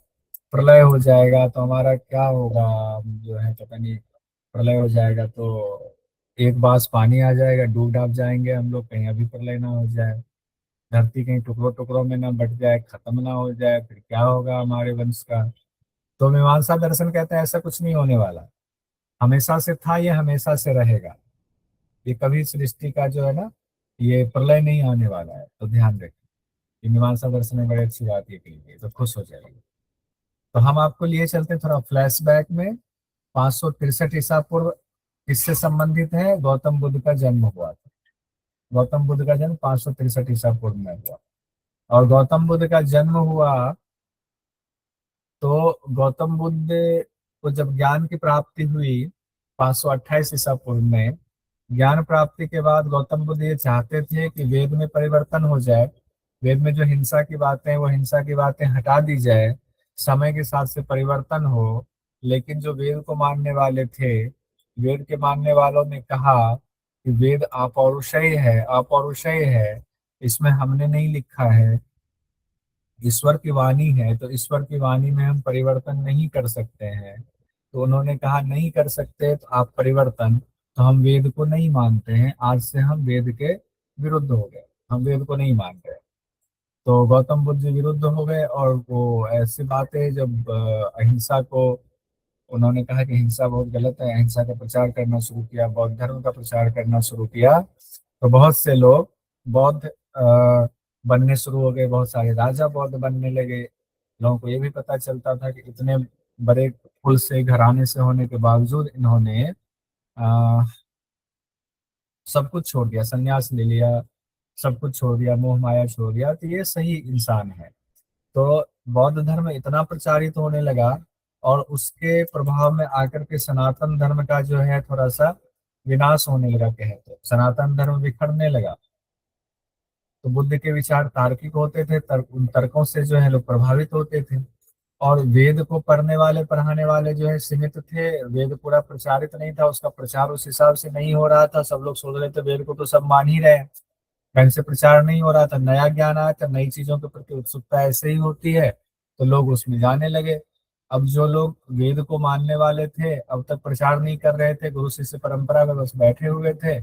प्रलय हो जाएगा तो हमारा क्या होगा, जो है पता नहीं, प्रलय हो जाएगा तो एक बास पानी आ जाएगा, डूब डाब जाएंगे हम लोग, कहीं अभी प्रलय ना हो जाए, धरती कहीं टुकड़ों टुकड़ों में ना बट जाए, खत्म ना हो जाए, फिर क्या होगा हमारे वंश का। तो मीमांसा दर्शन कहते हैं ऐसा कुछ नहीं होने वाला, हमेशा से था, ये हमेशा से रहेगा। ये कभी सृष्टि का जो है ना, ये प्रलय नहीं आने वाला है, तो ध्यान रखिए। ये मीमांसा दर्शन में बड़ी अच्छी बात ये कही गई, तो खुश हो जाएगी। तो हम आपको लिए चलते हैं थोड़ा फ्लैशबैक में। 563 ईसा पूर्व किससे संबंधित है? गौतम बुद्ध का जन्म हुआ था। गौतम बुद्ध का जन्म 563 ईसा पूर्व में हुआ। और गौतम बुद्ध का जन्म हुआ तो गौतम बुद्ध को जब ज्ञान की प्राप्ति हुई 528 ईसा पूर्व में, ज्ञान प्राप्ति के बाद गौतम बुद्ध ये चाहते थे कि वेद में परिवर्तन हो जाए। वेद में जो हिंसा की बातें हैं वो हिंसा की बातें हटा दी जाए, समय के साथ से परिवर्तन हो। लेकिन जो वेद को मानने वाले थे, वेद के मानने वालों ने कहा कि वेद अपौरुषेय है, अपौरुषेय है, इसमें हमने नहीं लिखा है, ईश्वर की वाणी है, तो ईश्वर की वाणी में हम परिवर्तन नहीं कर सकते हैं। तो उन्होंने कहा नहीं कर सकते तो आप परिवर्तन, तो हम वेद को नहीं मानते हैं, आज से हम वेद के विरुद्ध हो गए, हम वेद को नहीं मान रहे। तो गौतम बुद्ध जी विरुद्ध हो गए, और वो ऐसी बातें जब अहिंसा को उन्होंने कहा कि हिंसा बहुत गलत है, अहिंसा का प्रचार करना शुरू किया, बौद्ध धर्म का प्रचार करना शुरू किया, तो बहुत से लोग बौद्ध बनने शुरू हो गए, बहुत सारे राजा बौद्ध बनने लगे। लोगों को ये भी पता चलता था कि इतने बड़े कुल से, घराने से होने के बावजूद इन्होंने आ, सब कुछ छोड़ दिया, संन्यास ले लिया, सब कुछ छोड़ दिया, मोह माया छोड़ दिया, तो ये सही इंसान है। तो बौद्ध धर्म इतना प्रचारित होने लगा, और उसके प्रभाव में आकर के सनातन धर्म का जो है थोड़ा सा विनाश होने लगा, कहे तो सनातन धर्म बिखरने लगा। तो बुद्ध के विचार तार्किक होते थे, उन तर्कों से जो है लोग प्रभावित होते थे। और वेद को पढ़ने वाले पढ़ाने वाले जो है सीमित थे, वेद पूरा प्रचारित नहीं था, उसका प्रचार उस हिसाब से नहीं हो रहा था। सब लोग सोच रहे थे वेद को तो सब मान ही रहे हैं, ढंग से प्रचार नहीं हो रहा था, नया ज्ञान आया था, नई चीजों के प्रति उत्सुकता ऐसे ही होती है, तो लोग उसमें जाने लगे। अब जो लोग वेद को मानने वाले थे, अब तक प्रचार नहीं कर रहे थे, गुरु शिष्य परंपरा में बस बैठे हुए थे,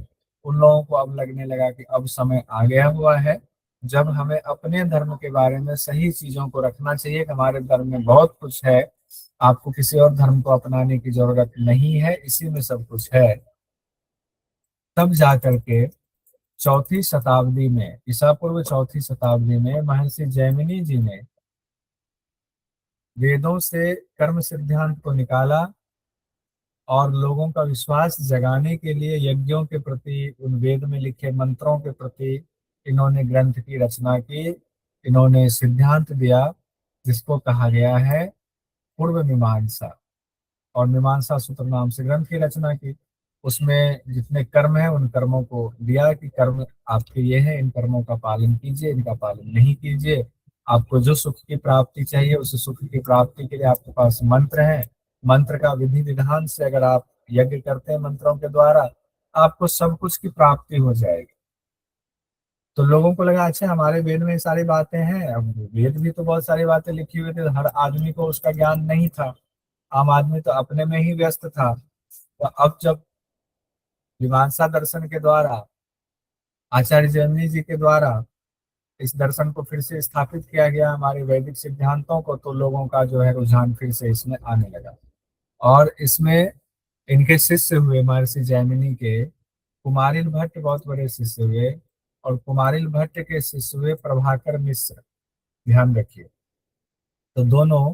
उन लोगों को अब लगने लगा कि अब समय आ गया हुआ है जब हमें अपने धर्म के बारे में सही चीजों को रखना चाहिए कि हमारे धर्म में बहुत कुछ है, आपको किसी और धर्म को अपनाने की जरूरत नहीं है, इसी में सब कुछ है। तब जाकर के चौथी शताब्दी में, ईसा पूर्व चौथी शताब्दी में महर्षि जैमिनी जी ने वेदों से कर्म सिद्धांत को निकाला, और लोगों का विश्वास जगाने के लिए यज्ञों के प्रति, उन वेद में लिखे मंत्रों के प्रति इन्होंने ग्रंथ की रचना की, इन्होंने सिद्धांत दिया जिसको कहा गया है पूर्व मीमांसा। और मीमांसा सूत्र नाम से ग्रंथ की रचना की। उसमें जितने कर्म है उन कर्मों को दिया कि कर्म आपके ये है, इन कर्मों का पालन कीजिए, इनका पालन नहीं कीजिए, आपको जो सुख की प्राप्ति चाहिए उस सुख की प्राप्ति के लिए आपके पास मंत्र है, मंत्र का विधि विधान से अगर आप यज्ञ करते हैं मंत्रों के द्वारा, आपको सब कुछ की प्राप्ति हो जाएगी। तो लोगों को लगा अच्छा हमारे वेद में ये सारी बातें हैं, अब वेद भी तो बहुत सारी बातें लिखी हुई थी, हर आदमी को उसका ज्ञान नहीं था, आम आदमी तो अपने में ही व्यस्त था। तो अब जब मीमांसा दर्शन के द्वारा, आचार्य जैमिनी जी के द्वारा इस दर्शन को फिर से स्थापित किया गया, हमारे वैदिक सिद्धांतों को, तो लोगों का जो है रुझान फिर से इसमें आने लगा। और इसमें इनके शिष्य हुए महर्षि जैमिनी के कुमारिल भट्ट, बहुत बड़े शिष्य हुए, और कुमारिल भट्ट के शिष्य हुए प्रभाकर मिश्र, ध्यान रखिए। तो दोनों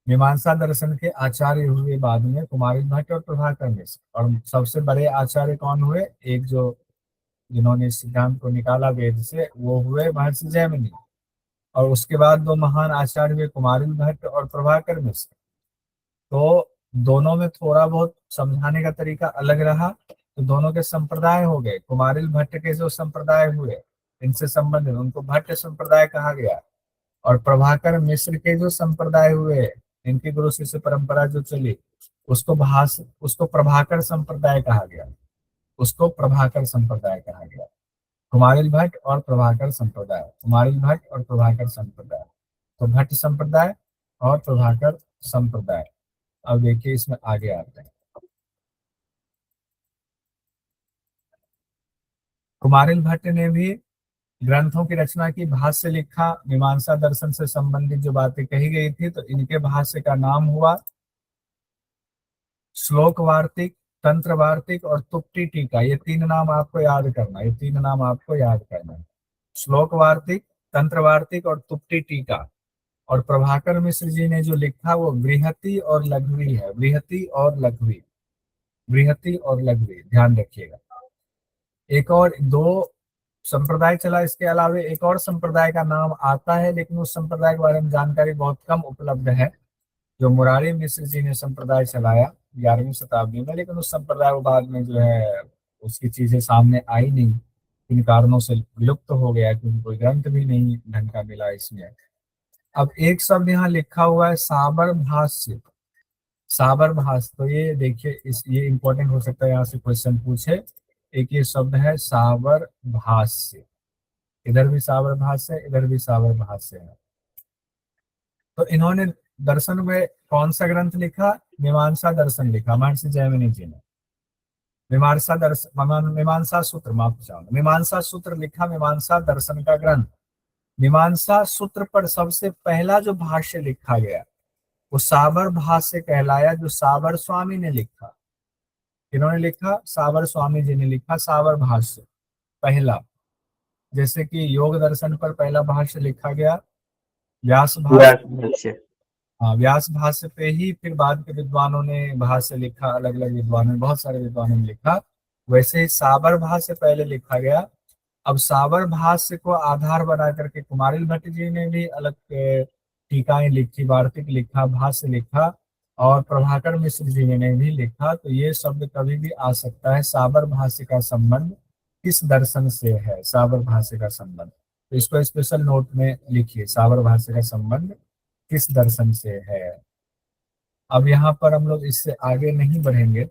मीमांसा दर्शन के आचार्य हुए बाद में, कुमारिल भट्ट और प्रभाकर मिश्र। और सबसे बड़े आचार्य कौन हुए? एक जो जिन्होंने इस सिद्धांत को निकाला वेद से, वो हुए महर्षि जैमिनी। और उसके बाद दो महान आचार्य हुए कुमारिल भट्ट और प्रभाकर मिश्र। तो दोनों में थोड़ा बहुत समझाने का तरीका अलग रहा, तो दोनों के संप्रदाय हो गए। कुमारिल भट्ट के जो संप्रदाय हुए इनसे संबंधित, उनको भट्ट संप्रदाय कहा गया। और प्रभाकर मिश्र के जो संप्रदाय हुए, इनकी गुरु शिष्य परंपरा जो चली, उसको प्रभाकर संप्रदाय कहा गया, उसको प्रभाकर संप्रदाय कहा गया। कुमारिल भट्ट और प्रभाकर संप्रदाय, कुमारिल भट्ट और प्रभाकर संप्रदाय, तो भट्ट संप्रदाय और प्रभाकर संप्रदाय। अब देखिए इसमें आगे आते हैं। कुमारिल भट्ट ने भी ग्रंथों की रचना की, भाष्य लिखा, मीमांसा दर्शन से संबंधित जो बातें कही गई थी, तो इनके भाष्य का नाम हुआ श्लोक वार्तिक तंत्र वार्तिक और तुक्ति टीका, ये 3 नाम आपको याद करना, ये 3 नाम आपको याद करना है। श्लोक वार्तिक, तंत्र वार्तिक और तुक्ति टीका। और प्रभाकर मिश्र जी ने जो लिखा वो बृहति और लघवी है, बृहति और लघवी, बृहति और लघवी, ध्यान रखिएगा। एक और 2 संप्रदाय चला, इसके अलावा एक और संप्रदाय का नाम आता है, लेकिन उस संप्रदाय के बारे में जानकारी बहुत कम उपलब्ध है, जो मुरारी मिश्र जी ने संप्रदाय चलाया 11वीं शताब्दी में, लेकिन उस संप्रदाय को बाद में जो है उसकी चीजें सामने आई नहीं, इन कारणों से विलुप्त हो गया, क्योंकि कोई ग्रंथ भी नहीं ढंग का मिला इसमें। अब एक शब्द यहाँ लिखा हुआ है साबर भाष्य, साबर भाष्य, तो ये देखिए ये इंपॉर्टेंट हो सकता है, यहाँ से क्वेश्चन पूछे। एक ये शब्द है साबर भाष्य, इधर भी साबर भाष्य है, इधर भी साबर भाष्य है। तो इन्होंने दर्शन में कौन सा ग्रंथ लिखा? मीमांसा दर्शन लिखा, महर्षि जैमिनी जी ने। मीमांसा सूत्र, माफ चाहूंगा, मीमांसा सूत्र लिखा, मीमांसा दर्शन का ग्रंथ। मीमांसा सूत्र पर सबसे पहला जो भाष्य लिखा गया वो साबर भाष्य कहलाया, जो साबर स्वामी ने लिखा। इन्होंने लिखा, साबर स्वामी जी ने लिखा साबर भाष्य पहला। जैसे कि योग दर्शन पर पहला भाष्य लिखा गया व्यास भाष्य, हाँ व्यास भाष्य पे ही फिर बाद के विद्वानों ने भाष्य लिखा, अलग अलग विद्वानों, बहुत सारे विद्वानों ने लिखा। वैसे ही साबर भाष्य पहले लिखा गया। अब साबर भाष्य को आधार बना करके कुमारिल भट्ट जी ने भी अलग टीकाएं लिखी, वार्तिक लिखा, भाष्य लिखा, और प्रभाकर मिश्र जी ने भी लिखा। तो ये शब्द कभी भी आ सकता है, साबर भाष्य का संबंध किस दर्शन से है, साबर भाष्य का संबंध, तो इसको स्पेशल नोट में लिखिए, साबर भाष्य का संबंध किस दर्शन से है। अब यहाँ पर हम लोग इससे आगे नहीं बढ़ेंगे,